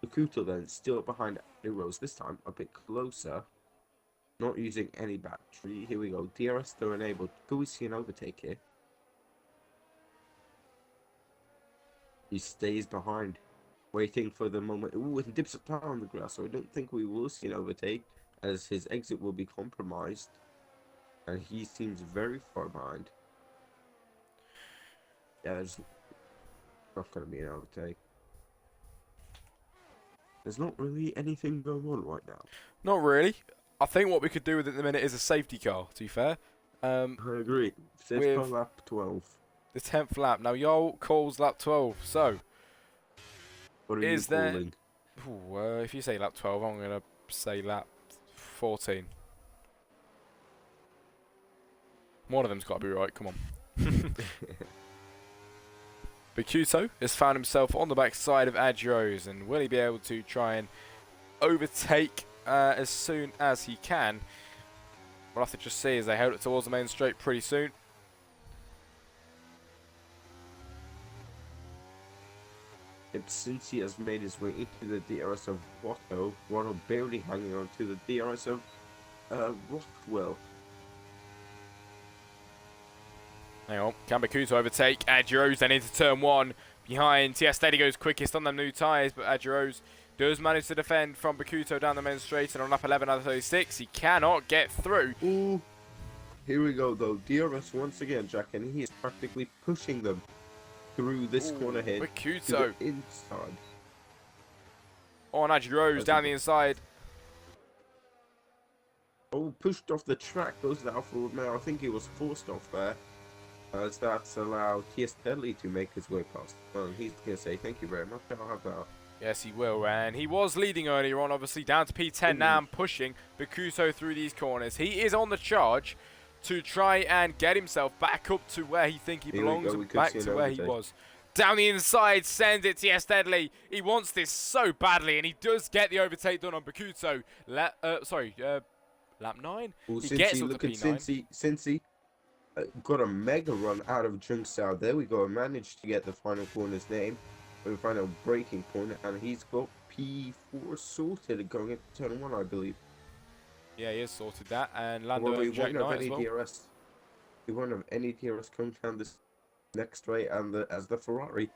Bakuto then still behind Rose, this time a bit closer. Not using any battery. Here we go. DRS still enabled. Could we see an overtake here? He stays behind, waiting for the moment. Ooh, and dips a plow on the grass. So I don't think we will see an overtake, as his exit will be compromised. And he seems very far behind. Yeah, there's not going to be an overtake. There's not really anything going on right now. Not really. I think what we could do with it at the minute is a safety car, to be fair. I agree. Safety car lap 12. The 10th lap. Now, Yol calls lap 12. So, What are you calling? Ooh, if you say lap 12, I'm going to say lap 14. One of them's got to be right. Come on. Bakuto has found himself on the backside of Adros, and will he be able to try and overtake as soon as he can? We'll have to just see as they head up towards the main straight pretty soon. Since he has made his way into the DRS of Watto barely hanging on to the DRS of Rockwell. Hang on, can Bakuto overtake Adros then into turn one? Behind, T.S. Steady goes quickest on them new tyres, but Adros does manage to defend from Bakuto down the main straight, and on lap 11 out of 36, he cannot get through. Ooh, here we go though. DRS once again, Jack, and he is practically pushing them through this corner here. Bakuto to the inside. On Adros down the inside. Oh, pushed off the track goes the Alpha Romeo. I think he was forced off there. As that's allowed T.S. Deadly to make his way past. Well, he's going to say thank you very much. I'll have that. Yes, he will, and he was leading earlier on, obviously down to P10 now and pushing Bakuto through these corners. He is on the charge to try and get himself back up to where he thinks he belongs and back to where he was. Down the inside, sends it to T.S. Deadly. He wants this so badly, and he does get the overtake done on Bakuto. Lap 9? Well, he gets up to P9. Cincy got a mega run out of Jungstyle. There we go. Managed to get the final corner's name. The final breaking point, and he's got P4 sorted going into turn 1, I believe. Yeah, he has sorted that, and Lando and Jack Knight as well. He won't have any DRS coming down this next straight, and as the Ferrari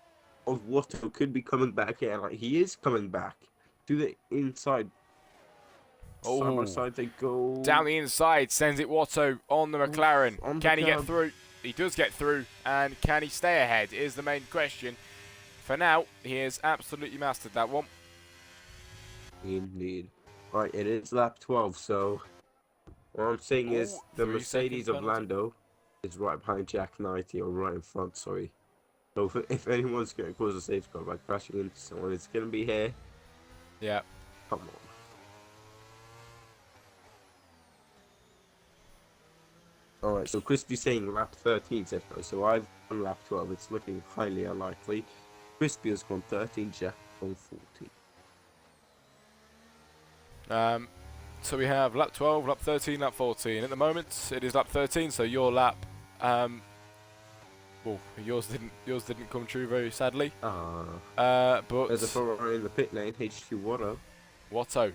of Watto could be coming back here. Like, he is coming back to the inside. Oh, side by side they go. Down the inside, sends it Watto on the McLaren. Can he get through? He does get through, and can he stay ahead is the main question. For now, he has absolutely mastered that one. Indeed. Right, it is lap 12, so what I'm saying is the Mercedes of Lando is right behind Jack Knight, or right in front, sorry. So if anyone's going to cause a safety car by crashing into someone, it's going to be here. Yeah. Come on. Alright, so Crispy's saying lap 13, so I've done lap 12. It's looking highly unlikely. Crispy has gone 13, Jack on 14. So we have lap 12, lap 13, lap 14. At the moment, it is lap 13. So your lap, well, yours didn't come true very sadly. But there's a follower in the pit lane, HQ Water. Watto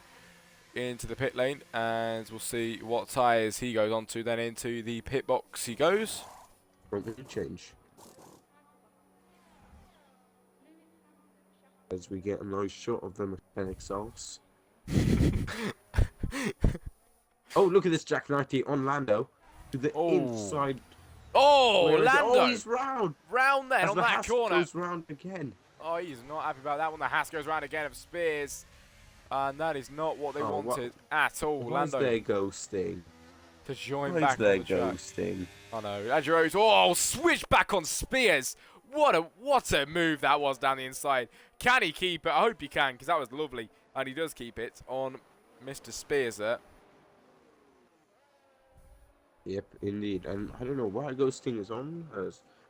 into the pit lane, and we'll see what tyres he goes on to. Then into the pit box he goes. Front change. As we get a nice shot of the mechanic selves. Oh, look at this Jack 90 on Lando. To the inside. Oh, Lando! Oh, he's round! Round then As on the that Haas corner. goes round again. Oh, he's not happy about that one. The Haas goes round again of Spears. And that is not what they wanted at all. Why's Lando their ghosting? to join Why's back on their the track. ghosting? Oh no, Adjurose. Oh, switch back on Spears. What a move that was down the inside. Can he keep it? I hope he can, because that was lovely. And he does keep it on Mr. Spears there. Yep, indeed. And I don't know why ghosting is on.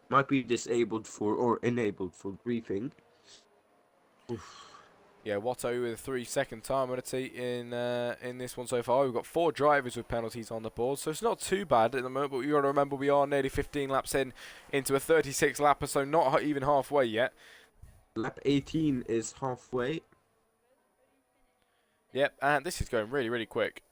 Might be disabled for or enabled for briefing. Oof. Yeah, Watto with a 3-second time penalty in this one so far. We've got 4 drivers with penalties on the board, so it's not too bad at the moment. But you got to remember we are nearly 15 laps into a 36 lapper, so not even halfway yet. Lap 18 is halfway. Yep, and this is going really, really quick.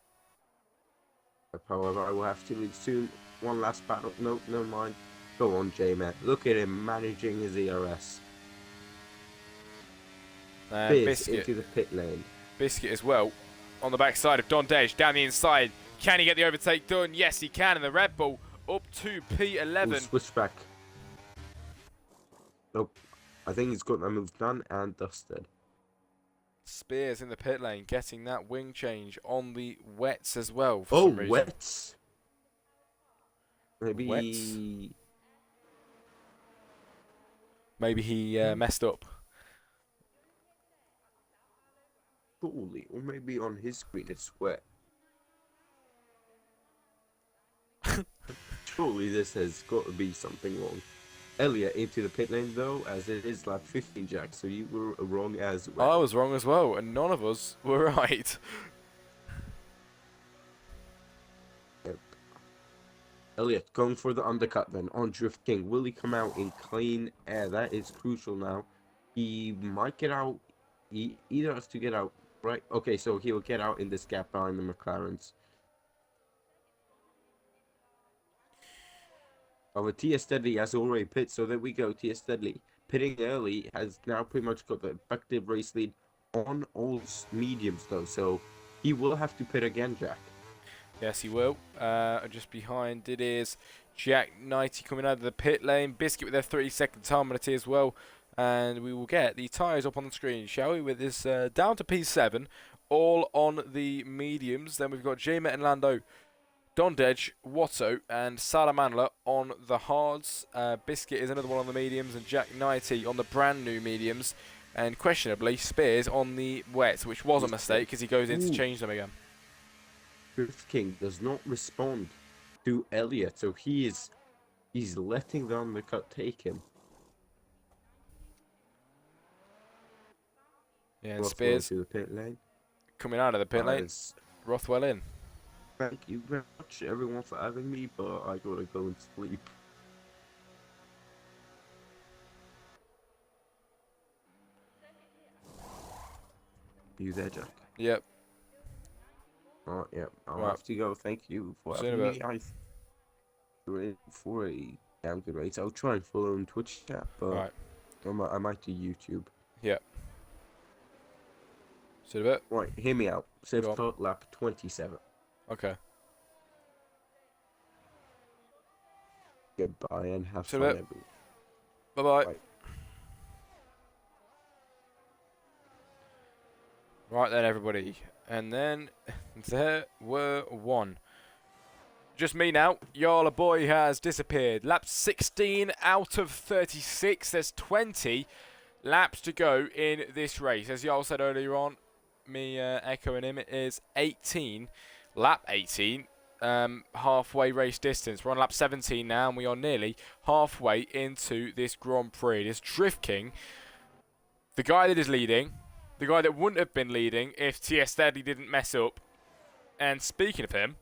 However, I will have to leave soon. One last battle. No, never mind. Go on, J-Man. Look at him managing his ERS. Biscuit into the pit lane. Biscuit as well on the backside of Don Dej down the inside. Can he get the overtake done? Yes, he can. And the Red Bull up to P11. Ooh, switch back. Nope. I think he's got that move done and dusted. Spears in the pit lane getting that wing change on the wets as well. For some reason. Wets. Maybe. Wets. Maybe he messed up. Surely, or maybe on his screen it's wet. Surely this has got to be something wrong. Elliot into the pit lane though, as it is lap 15, Jack, so you were wrong as well. I was wrong as well, and none of us were right. Yep. Elliot going for the undercut then on Drift King. Will he come out in clean air? That is crucial now. He might get out. He either has to get out. Right, okay, so he'll get out in this gap behind the McLarens. Oh, Tia Steadley has already pit, so there we go. Tia Steadley pitting early has now pretty much got the effective race lead on all mediums, though, so he will have to pit again, Jack. Yes, he will. Just behind it is Jack 90 coming out of the pit lane. Biscuit with their 3-second time penalty as well. And we will get the tyres up on the screen, shall we? With this down to P7, all on the mediums. Then we've got J-Met and Lando, Don Dej, Watto, and Salamandla on the hards. Biscuit is another one on the mediums, and Jack 90 on the brand new mediums. And questionably, Spears on the wet, which was a mistake because he goes in to change them again. Drift King does not respond to Elliot, so he's letting the undercut take him. Yeah, and Rothwell Spears to the pit lane. coming out of the pit lane. Rothwell in. Thank you very much, everyone, for having me, but I gotta go and sleep. You there, Jack? Yep. Oh, yep. I'll Right. have to go. Thank you for See you in having a me. You're in for a damn good race. I'll try and follow on Twitch chat, but Right. I might do YouTube. Yep. See you in a bit. Right, hear me out. Safe Go on. start lap 27. Okay. Goodbye and have See you fun, in a bit. everyone. Bye-bye. Bye. Right then, everybody. And then there were one. Just me now. Yarla boy has disappeared. Lap 16 out of 36. There's 20 laps to go in this race. As Jarl said earlier on, me echoing him, it is 18. Lap 18. Halfway race distance. We're on lap 17 now, and we are nearly halfway into this Grand Prix. This Drift King, the guy that is leading, the guy that wouldn't have been leading if TS Steadley didn't mess up. And speaking of him,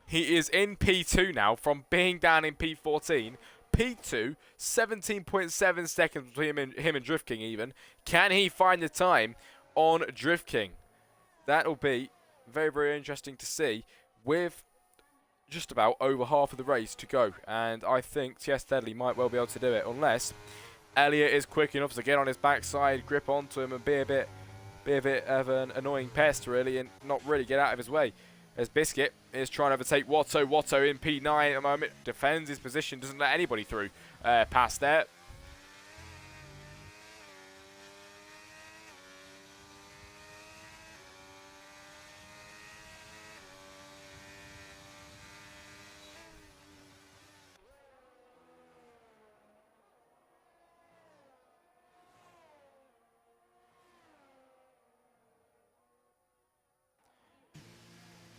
he is in P2 now from being down in P14. P2, 17.7 seconds between him and Drift King even. Can he find the time on Drift King? That'll be very, very interesting to see with just about over half of the race to go. And I think TS Steadley might well be able to do it unless Elliott is quick enough to get on his backside, grip onto him and be a bit of an annoying pest really and not really get out of his way. As Biscuit is trying to overtake Watto. Watto in P9 at the moment. Defends his position. Doesn't let anybody through past there.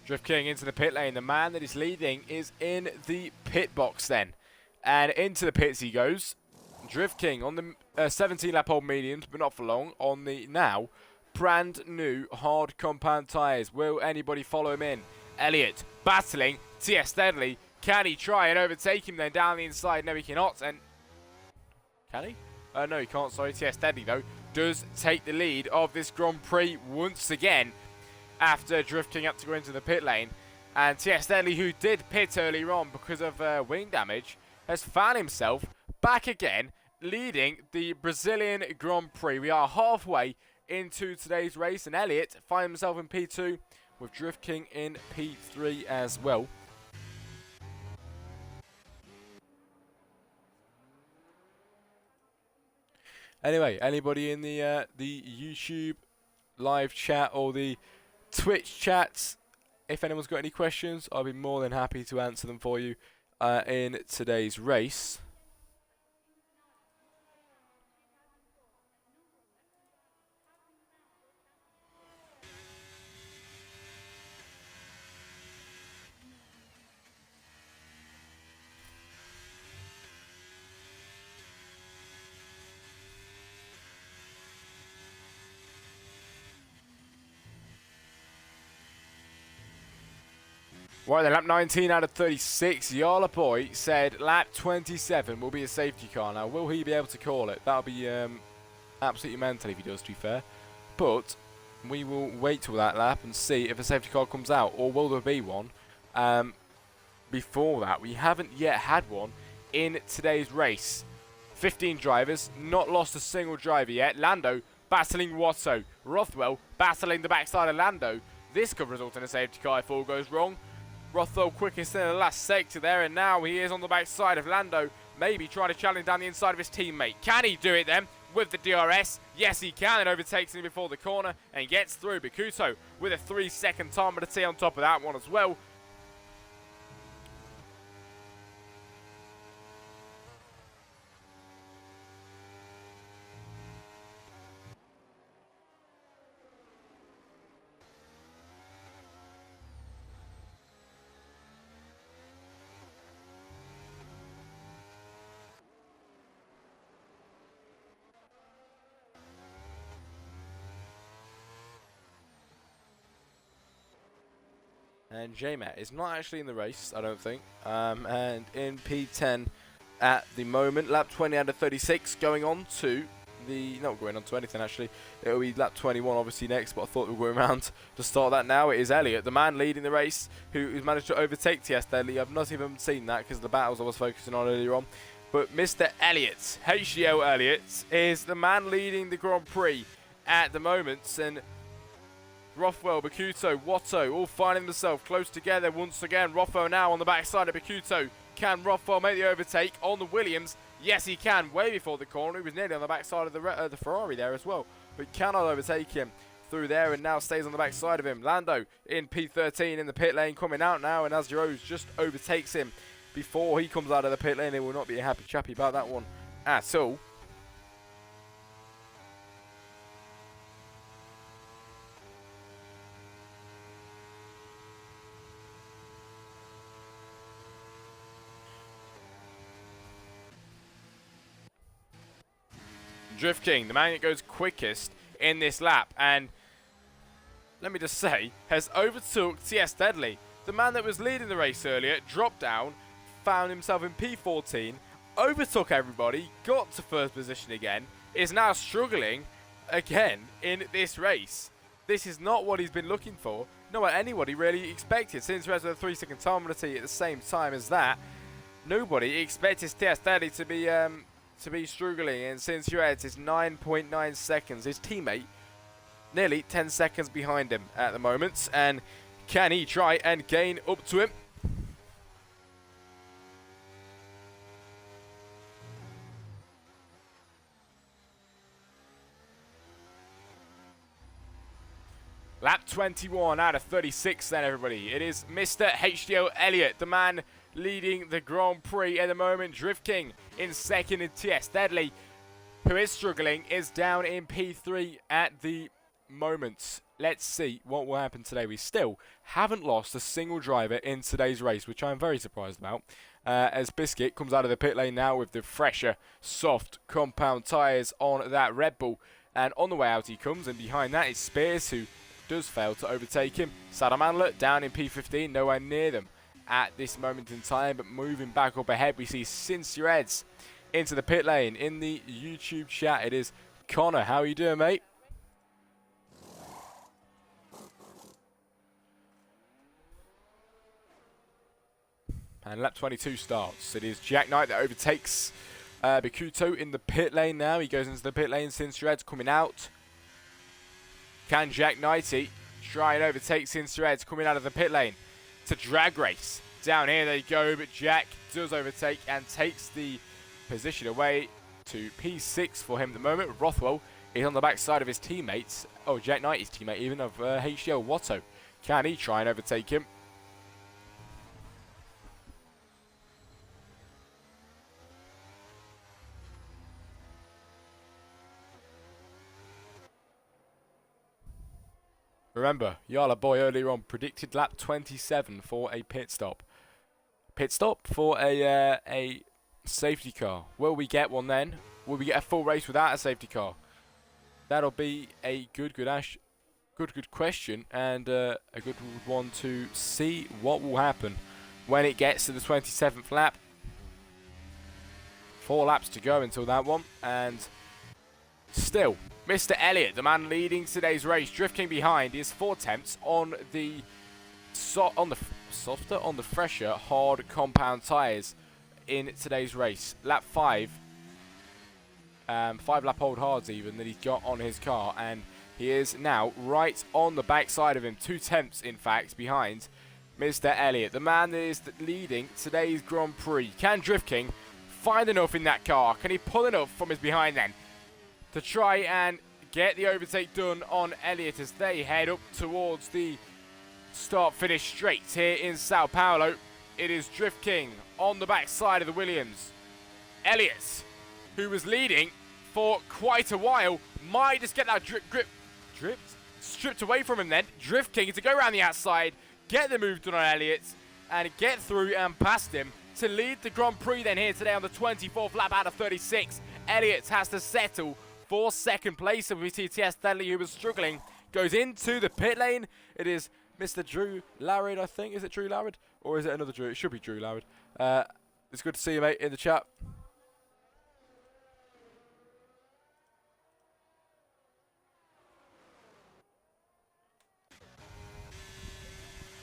Drift King into the pit lane. The man that is leading is in the pit box then. And into the pits he goes. Drift King on the 17 lap old mediums, but not for long, on the now brand new hard compound tyres. Will anybody follow him in? Elliott battling TS Steadley. Can he try and overtake him then down the inside? No, he cannot. And can he? No, he can't. Sorry, TS Steadley though does take the lead of this Grand Prix once again, after Drift King had to go into the pit lane. And TS Steadley, who did pit earlier on because of wing damage, has found himself back again, leading the Brazilian Grand Prix. We are halfway into today's race, and Elliott finds himself in P2, with Drift King in P3 as well. Anyway, anybody in the YouTube live chat or the Twitch chats, if anyone's got any questions, I'll be more than happy to answer them for you in today's race. Right then, lap 19 out of 36. Yala Boy said lap 27 will be a safety car. Now, will he be able to call it? That'll be absolutely mental if he does, to be fair. But we will wait till that lap and see if a safety car comes out, or will there be one before that. We haven't yet had one in today's race. 15 drivers, not lost a single driver yet. Lando battling Watto. Rothwell battling the backside of Lando. This could result in a safety car if all goes wrong. Rothwell quickest in the last sector there, and now he is on the backside of Lando, maybe trying to challenge down the inside of his teammate. Can he do it then with the DRS? Yes, he can, and overtakes him before the corner and gets through. Bakuto with a 3-second time of the T on top of that one as well. And J-Matt is not actually in the race, I don't think. And in P10 at the moment, lap 20 out of 36, going on to the... Not going on to anything, actually. It'll be lap 21, obviously, next, but I thought we were going around to start that now. It is Elliott, the man leading the race, who's managed to overtake TS Deadly. I've not even seen that because of the battles I was focusing on earlier on. But Mr. Elliott, HDL Elliott, is the man leading the Grand Prix at the moment. And Rothwell, Bakuto, Watto, all finding themselves close together once again. Rothwell now on the backside of Bakuto. Can Rothwell make the overtake on the Williams? Yes, he can. Way before the corner. He was nearly on the backside of the Ferrari there as well. But cannot overtake him through there, and now stays on the backside of him. Lando in P13 in the pit lane, coming out now, and as Rose just overtakes him before he comes out of the pit lane. They will not be a happy chappy about that one at all. Drift King, the man that goes quickest in this lap, and let me just say, has overtook TS Deadly. The man that was leading the race earlier dropped down, found himself in P14, overtook everybody, got to first position again, is now struggling again in this race. This is not what he's been looking for, not what anybody really expected. Since we had the 3-second time penalty at the same time as that, nobody expected TS Deadly to be struggling, and since Reds is 9.9 seconds, his teammate nearly 10 seconds behind him at the moment, and can he try and gain up to him? Lap 21 out of 36 then, everybody. It is Mr. HDL Elliott, the man leading the Grand Prix at the moment. Drift King in second, and TS Deadly, who is struggling, is down in P3 at the moment. Let's see what will happen today. We still haven't lost a single driver in today's race, which I'm very surprised about. As Biscuit comes out of the pit lane now with the fresher, soft, compound tyres on that Red Bull. And on the way out he comes, and behind that is Spears, who does fail to overtake him. Salamanla down in P15, nowhere near them at this moment in time, but moving back up ahead, we see Sincereds into the pit lane. In the YouTube chat, it is Connor. How are you doing, mate? And lap 22 starts. It is Jack Knight that overtakes Bikuto in the pit lane now. He goes into the pit lane. Sincereds coming out. Can Jack Knighty try and overtake Sincereds coming out of the pit lane? It's a drag race. Down here they go, but Jack does overtake and takes the position away to P6 for him at the moment. Rothwell is on the backside of his teammates. Oh, Jack Knighty's teammate even, of HDL Watto. Can he try and overtake him? Remember, Yala Boy earlier on predicted lap 27 for a pit stop. Pit stop for a safety car. Will we get one then? Will we get a full race without a safety car? That'll be a good question, and a good one to see what will happen when it gets to the 27th lap. 4 laps to go until that one, and still, Mr. Elliott, the man leading today's race, Drift King behind. He has 4 attempts on the fresher, hard compound tyres in today's race. Lap 5, 5 lap old hards even that he's got on his car, and he is now right on the backside of him. 2 attempts, in fact, behind Mr. Elliott, the man that is leading today's Grand Prix. Can Drift King find enough in that car? Can he pull enough from his behind then to try and get the overtake done on Elliott as they head up towards the start-finish straight here in Sao Paulo? It is Drift King on the backside of the Williams. Elliott, who was leading for quite a while, might just get that stripped away from him then. Drift King to go around the outside, get the move done on Elliott, and get through and past him to lead the Grand Prix then here today on the 24th lap out of 36. Elliott has to settle for second place, and we see TS Stanley, who was struggling, goes into the pit lane. It is Mr. Drew Larrard, I think. Is it Drew Larrard? Or is it another Drew? It should be Drew Larrard. It's good to see you, mate, in the chat.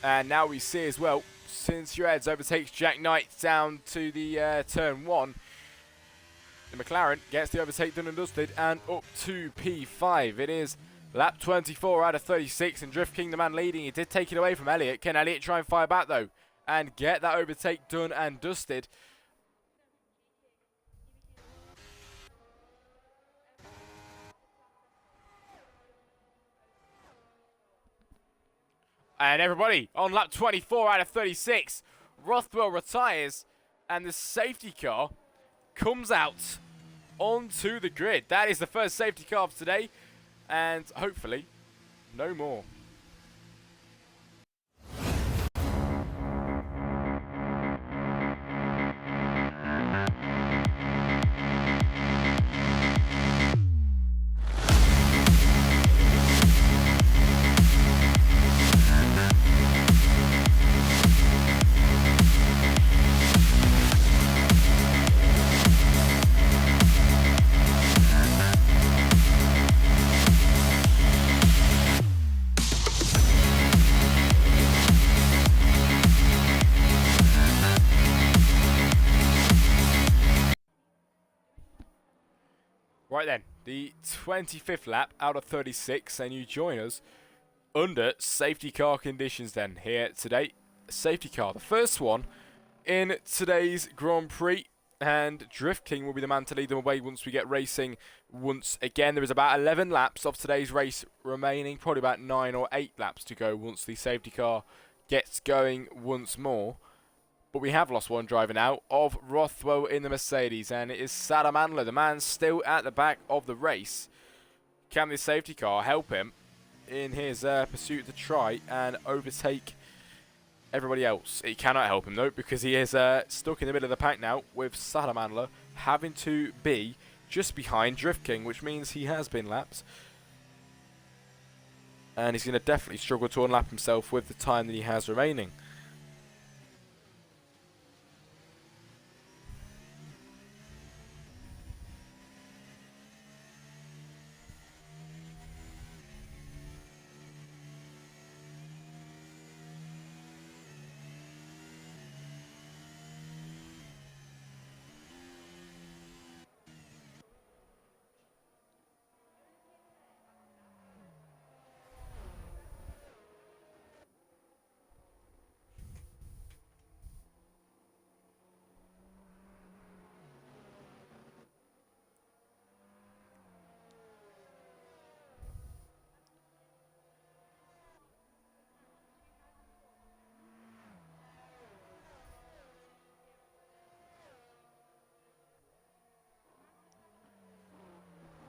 And now we see as well, since Reds overtakes Jack Knight down to the turn 1, the McLaren gets the overtake done and dusted, and up to P5. It is lap 24 out of 36, and Drift King, the man leading, he did take it away from Elliott. Can Elliott try and fire back, though, and get that overtake done and dusted? And everybody, on lap 24 out of 36, Rothwell retires, and the safety car comes out onto the grid. That is the first safety car of today, and hopefully no more. Right then, the 25th lap out of 36, and you join us under safety car conditions then here today. Safety car, the first one in today's Grand Prix, and Drift King will be the man to lead them away once we get racing once again. There is about 11 laps of today's race remaining, probably about 9 or 8 laps to go once the safety car gets going once more. But we have lost one driver now of Rothwell in the Mercedes, and it is Salamandler, the man still at the back of the race. Can this safety car help him in his pursuit to try and overtake everybody else? It cannot help him though, because he is stuck in the middle of the pack now with Salamandler having to be just behind Drift King, which means he has been lapped. And he's going to definitely struggle to unlap himself with the time that he has remaining.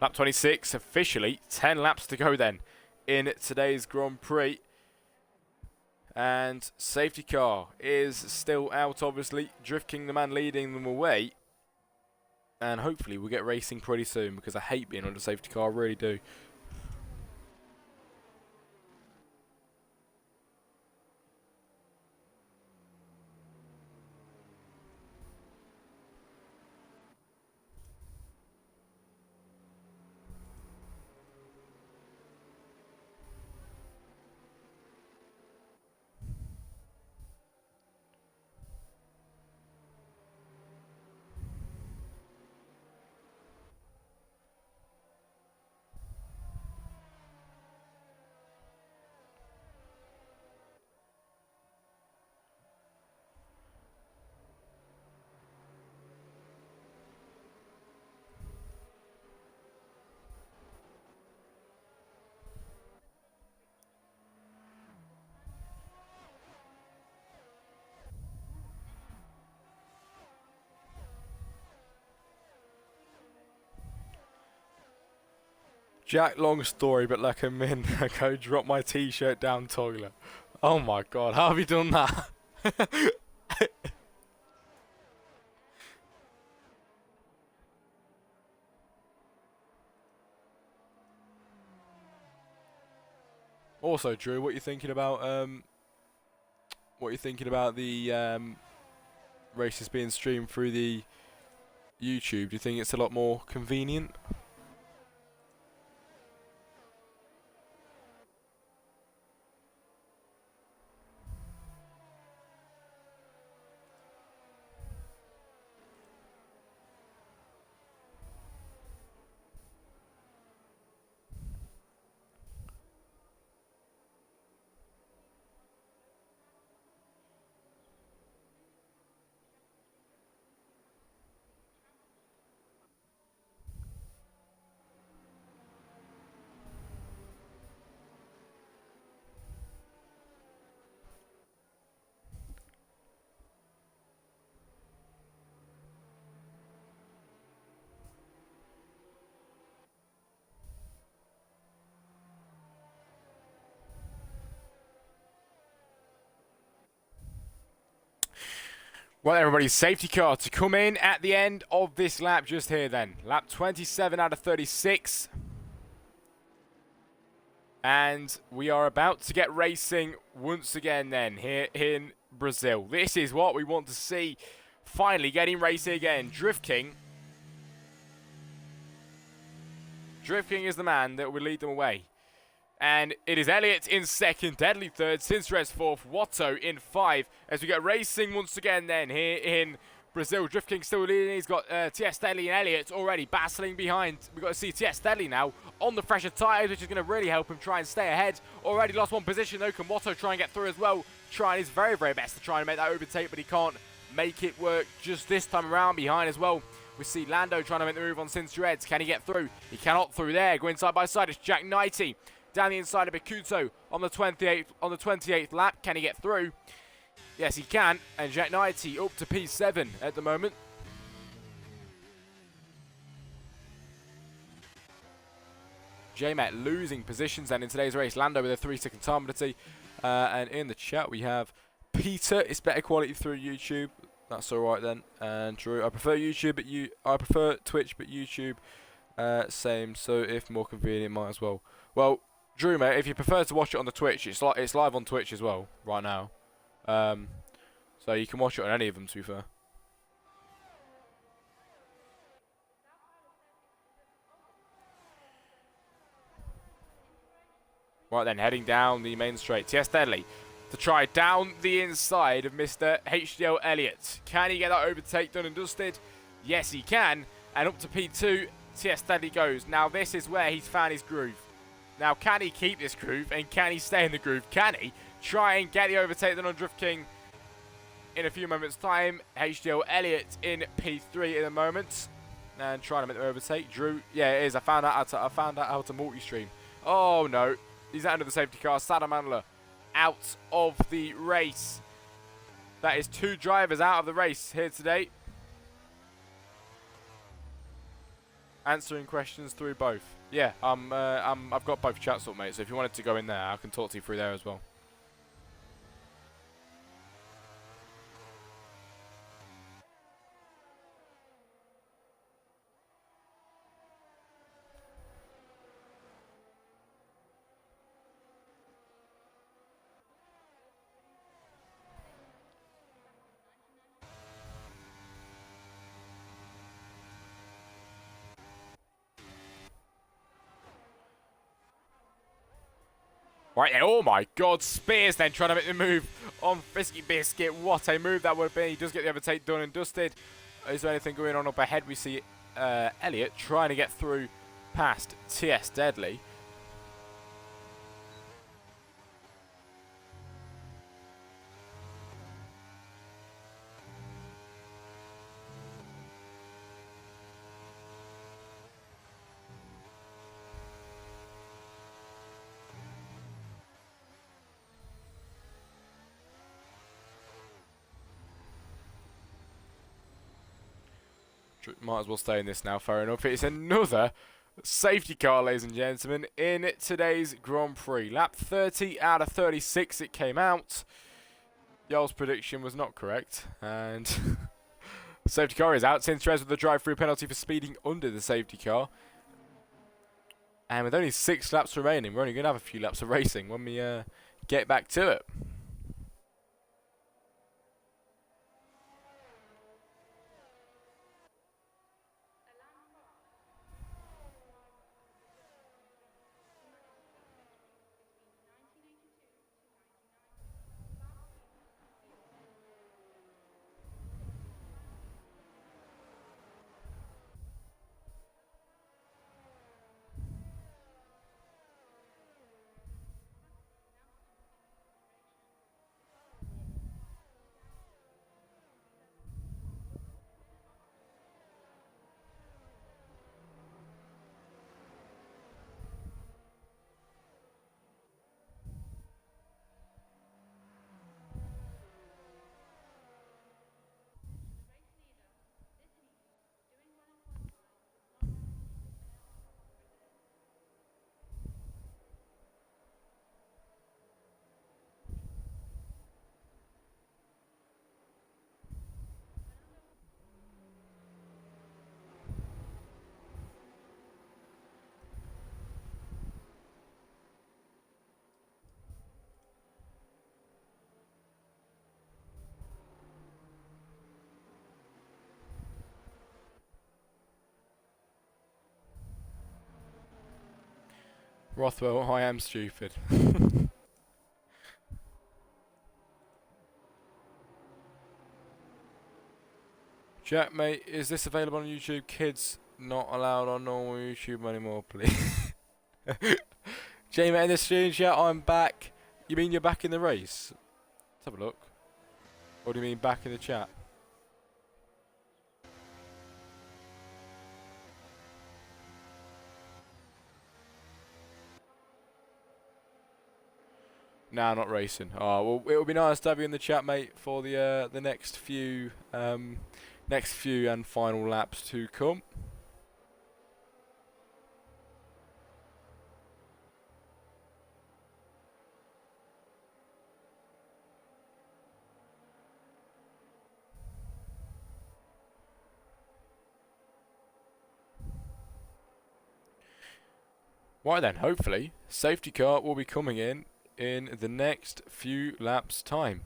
Lap 26, officially 10 laps to go then in today's Grand Prix. And safety car is still out, obviously. Drift King, the man leading them away. And hopefully we'll get racing pretty soon, because I hate being on the safety car, I really do. Jack, long story, but like a min ago, dropped my t-shirt down toilet. Oh my god, how have you done that? Also, Drew, what are you thinking about the races being streamed through the YouTube? Do you think it's a lot more convenient? Well, everybody's safety car to come in at the end of this lap just here then. Lap 27 out of 36. And we are about to get racing once again then here in Brazil. This is what we want to see. Finally getting racing again. Drift King. Drift King is the man that will lead them away. And it is Elliott in second, Deadly third, Sinstress fourth, Watto in 5. As we get racing once again then here in Brazil, Drift King still leading. He's got TS Deadly and Elliott already battling behind. We've got to see TS Deadly now on the fresher tyres, which is going to really help him try and stay ahead. Already lost one position though. Can Watto try and get through as well? Trying his very, very best to try and make that overtake, but he can't make it work just this time around. Behind as well, we see Lando trying to make the move on Sinister Eds. Can he get through? He cannot through there. Going side by side, it's Jack Knighty down the inside of Bikuto on the 28th lap. Can he get through? Yes, he can. And Jack Knighty up to P7 at the moment. J-Met losing positions then in today's race. Lando with a 3-second time penalty. And in the chat we have Peter. It's better quality through YouTube. That's all right then. And Drew, I prefer YouTube, but I prefer Twitch, but YouTube same. So if more convenient, might as well. Well, Drew, mate, if you prefer to watch it on the Twitch, it's live on Twitch as well right now. So you can watch it on any of them, to be fair. Right then, heading down the main straight. TS Deadly to try down the inside of Mr. HDL Elliott. Can he get that overtake done and dusted? Yes, he can. And up to P2, TS Deadly goes. Now, this is where he's found his groove. Now, can he keep this groove? And can he stay in the groove? Can he try and get the overtake done on Drift King in a few moments' time? HDL Elliott in P3 in a moment. And trying to make the overtake. Drew, yeah, it is. I found out how to multi-stream. Oh, no. He's out under the safety car. Sadamandler out of the race. That is 2 drivers out of the race here today. Answering questions through both. Yeah, I've got both chats up, mate. So if you wanted to go in there, I can talk to you through there as well. Right then, oh my god, Spears then trying to make the move on Frisky Biscuit. What a move that would have been. He does get the overtake done and dusted. Is there anything going on up ahead? We see Elliott trying to get through past TS Deadly. Might as well stay in this now, fair enough. It's another safety car, ladies and gentlemen, in today's Grand Prix. Lap 30 out of 36 it came out. Y'all's prediction was not correct. And safety car is out. Sintrez with the drive-through penalty for speeding under the safety car. And with only 6 laps remaining, we're only going to have a few laps of racing when we get back to it. Rothwell, I am stupid. Jack, mate, is this available on YouTube? Kids not allowed on normal YouTube anymore, please. Jamie, in the stream chat, I'm back. You mean you're back in the race? Let's have a look. Or do you mean back in the chat? Nah, not racing. Oh, well, it would be nice to have you in the chat, mate, for the next few and final laps to come. Right then, hopefully, safety car will be coming in the next few laps' time.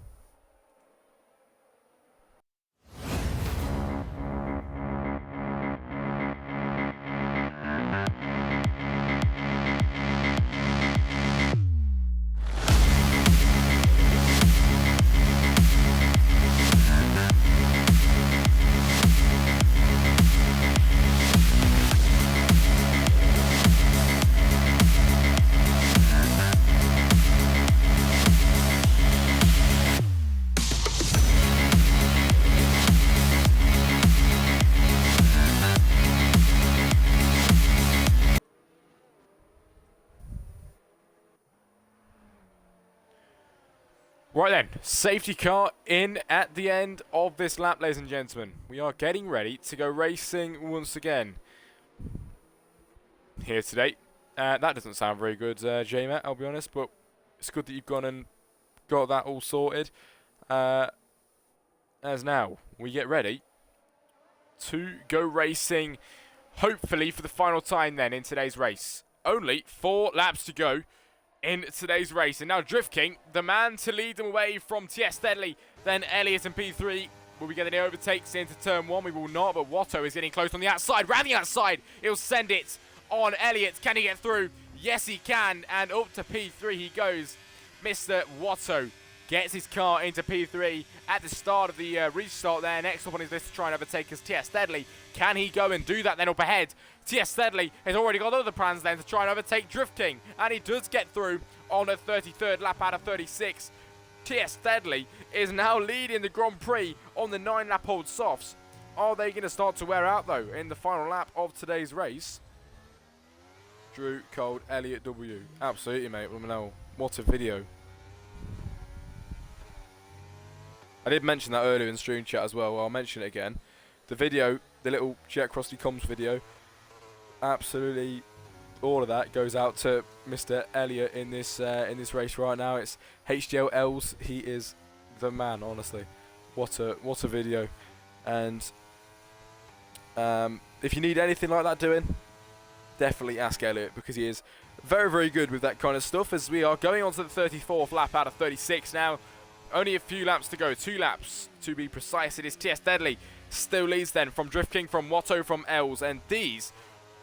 Right then, safety car in at the end of this lap, ladies and gentlemen. We are getting ready to go racing once again here today. That doesn't sound very good, J-Matt, I'll be honest, but it's good that you've gone and got that all sorted. As now, we get ready to go racing, hopefully for the final time then in today's race. Only 4 laps to go in today's race. And now Drift King, the man to lead them away from T.S. Steadley, then Elliott and P3. Will we get any overtakes into turn 1? We will not, but Watto is getting close on the outside. Round the outside, he'll send it on Elliott. Can he get through? Yes, he can, and up to P3 he goes. Mr. Watto gets his car into P3 at the start of the restart there. Next up on his list to try and overtake is T.S. Steadley. Can he go and do that then up ahead? T.S. Steadley has already got other plans then to try and overtake Drift King, and he does get through on a 33rd lap out of 36. T.S. Steadley is now leading the Grand Prix on the 9-lap-old softs. Are they going to start to wear out though in the final lap of today's race? Drew Cold, Elliott W. Absolutely, mate. What a video. I did mention that earlier in stream chat as well. I'll mention it again. The video, the little Jet Crossley comms video, absolutely all of that goes out to Mr. Elliott in this race right now. It's HDL Els. He is the man, honestly. What a video. And if you need anything like that doing, definitely ask Elliott, because he is very, very good with that kind of stuff. As we are going on to the 34th lap out of 36 now. Only a few laps to go, 2 laps to be precise. It is T.S. Deadly still leads then from Drift King, from Watto, from Els, and these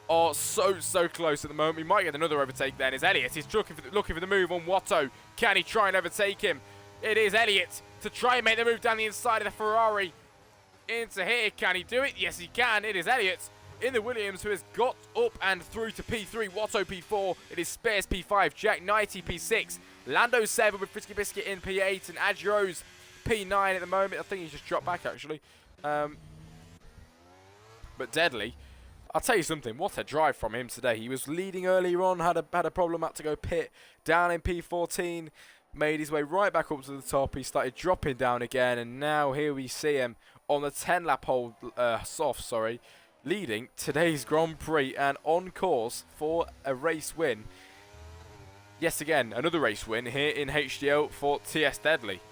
are so close at the moment. We might get another overtake then. Is Elliott? He's looking for the move on Watto. Can he try and overtake him? It is Elliott to try and make the move down the inside of the Ferrari into here. Can he do it? Yes, he can. It is Elliott in the Williams who has got up and through to P3. Watto P4. It is Spears P5. Jack 90 P6. Lando 7 with Frisky Biscuit in P8, and Adjiro's P9 at the moment. I think he's just dropped back actually. But Deadly, I'll tell you something. What a drive from him today. He was leading earlier on, had a problem, had to go pit down in P14, made his way right back up to the top. He started dropping down again, and now here we see him on the 10-lap hole soft, leading today's Grand Prix and on course for a race win. Yes, again, another race win here in HDL for T.S. Deadly.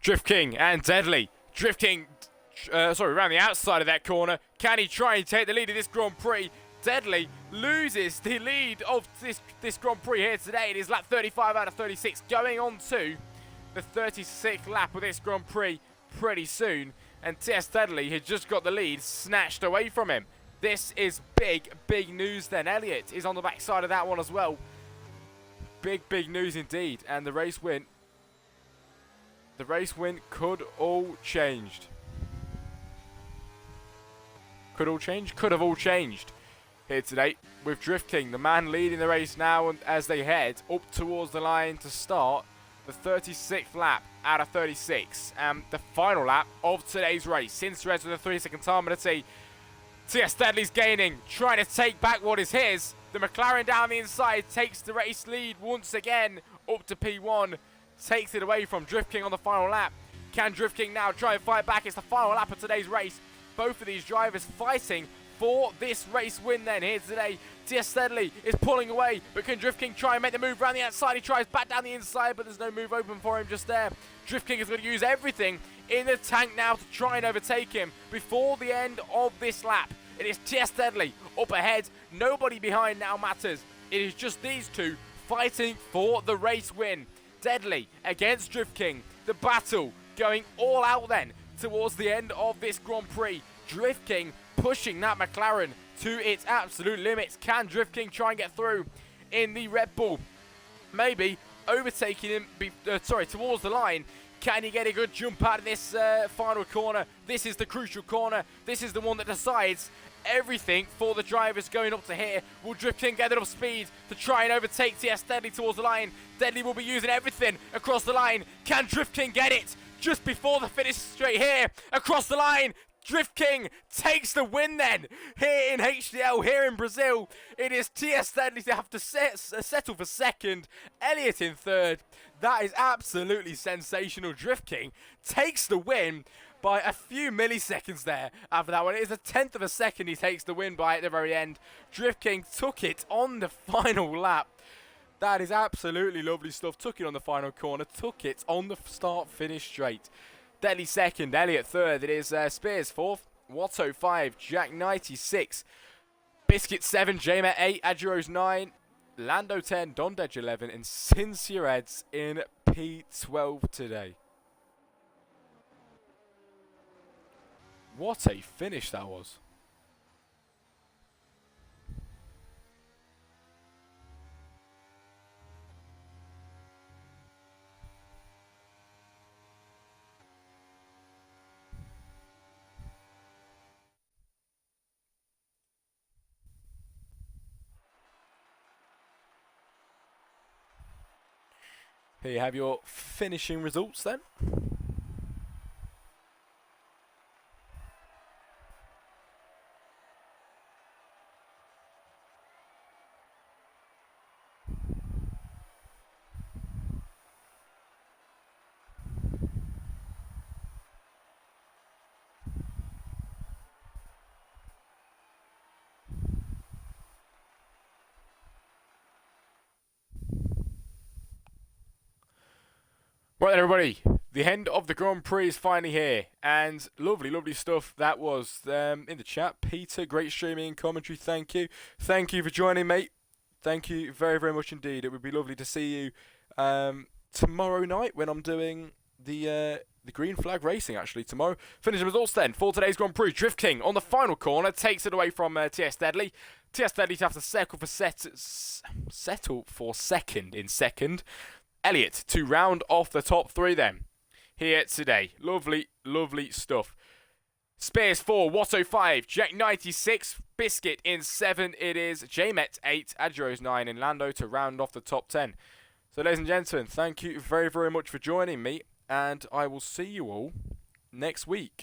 Drift King and Deadly. Drift King around the outside of that corner. Can he try and take the lead of this Grand Prix? Deadly loses the lead of this Grand Prix here today. It is lap 35 out of 36, going on to the 36th lap of this Grand Prix pretty soon. And T.S. Deadly has just got the lead snatched away from him. This is big, big news then. Elliott is on the backside of that one as well. Big, big news indeed. And the race win could all changed. Could have all changed here today with Drift King, the man leading the race now, and as they head up towards the line to start the 36th lap out of 36 and the final lap of today's race. Since Reds with a 3-second time penalty, T.S. Deadly's gaining, trying to take back what is his. The McLaren down the inside takes the race lead once again up to P1, takes it away from Drift King on the final lap. Can Drift King now try and fight back? It's the final lap of today's race. Both of these drivers fighting for this race win then here today. T.S. Deadly is pulling away, but can Drift King try and make the move around the outside? He tries back down the inside, but there's no move open for him just there. Drift King is going to use everything in the tank now to try and overtake him before the end of this lap. It is T.S. Deadly up ahead. Nobody behind now matters. It is just these two fighting for the race win. Deadly against Drift King. The battle going all out then towards the end of this Grand Prix. Drift King pushing that McLaren to its absolute limits. Can Drift King try and get through in the Red Bull? Maybe overtaking him towards the line. Can he get a good jump out of this final corner? This is the crucial corner. This is the one that decides everything for the drivers going up to here. Will Drift King get enough speed to try and overtake T.S. Deadly towards the line? Deadly will be using everything across the line. Can Drift King get it just before the finish straight here? Across the line. Drift King takes the win then here in HDL, here in Brazil. It is T.S. Deadly to have to settle for second, Elliott in third. That is absolutely sensational. Drift King takes the win by a few milliseconds there after that one. It is a tenth of a second he takes the win by at the very end. Drift King took it on the final lap. That is absolutely lovely stuff. Took it on the final corner, took it on the start-finish straight. Deadly second, Elliott third. It is Spears fourth, Watto 5, Jack 96, Biscuit 7, J-Met 8, Adjuros 9, Lando 10, Dondedge 11, and Sincere Eds in P12 today. What a finish that was. Here you have your finishing results then. Right then everybody, the end of the Grand Prix is finally here, and lovely, lovely stuff that was in the chat. Peter, great streaming and commentary, thank you. Thank you for joining, mate. Thank you very, very much indeed. It would be lovely to see you tomorrow night when I'm doing the green flag racing, actually, tomorrow. Finishing results then for today's Grand Prix. Drift King on the final corner takes it away from T.S. Deadly. T.S. Deadly to have to settle for second in second. Elliott to round off the top three then here today. Lovely, lovely stuff. Spears 4, Watto 5, Jack 96, Biscuit in 7. It is J-Met 8, Adjuros 9, and Lando to round off the top 10. So ladies and gentlemen, thank you very, very much for joining me, and I will see you all next week.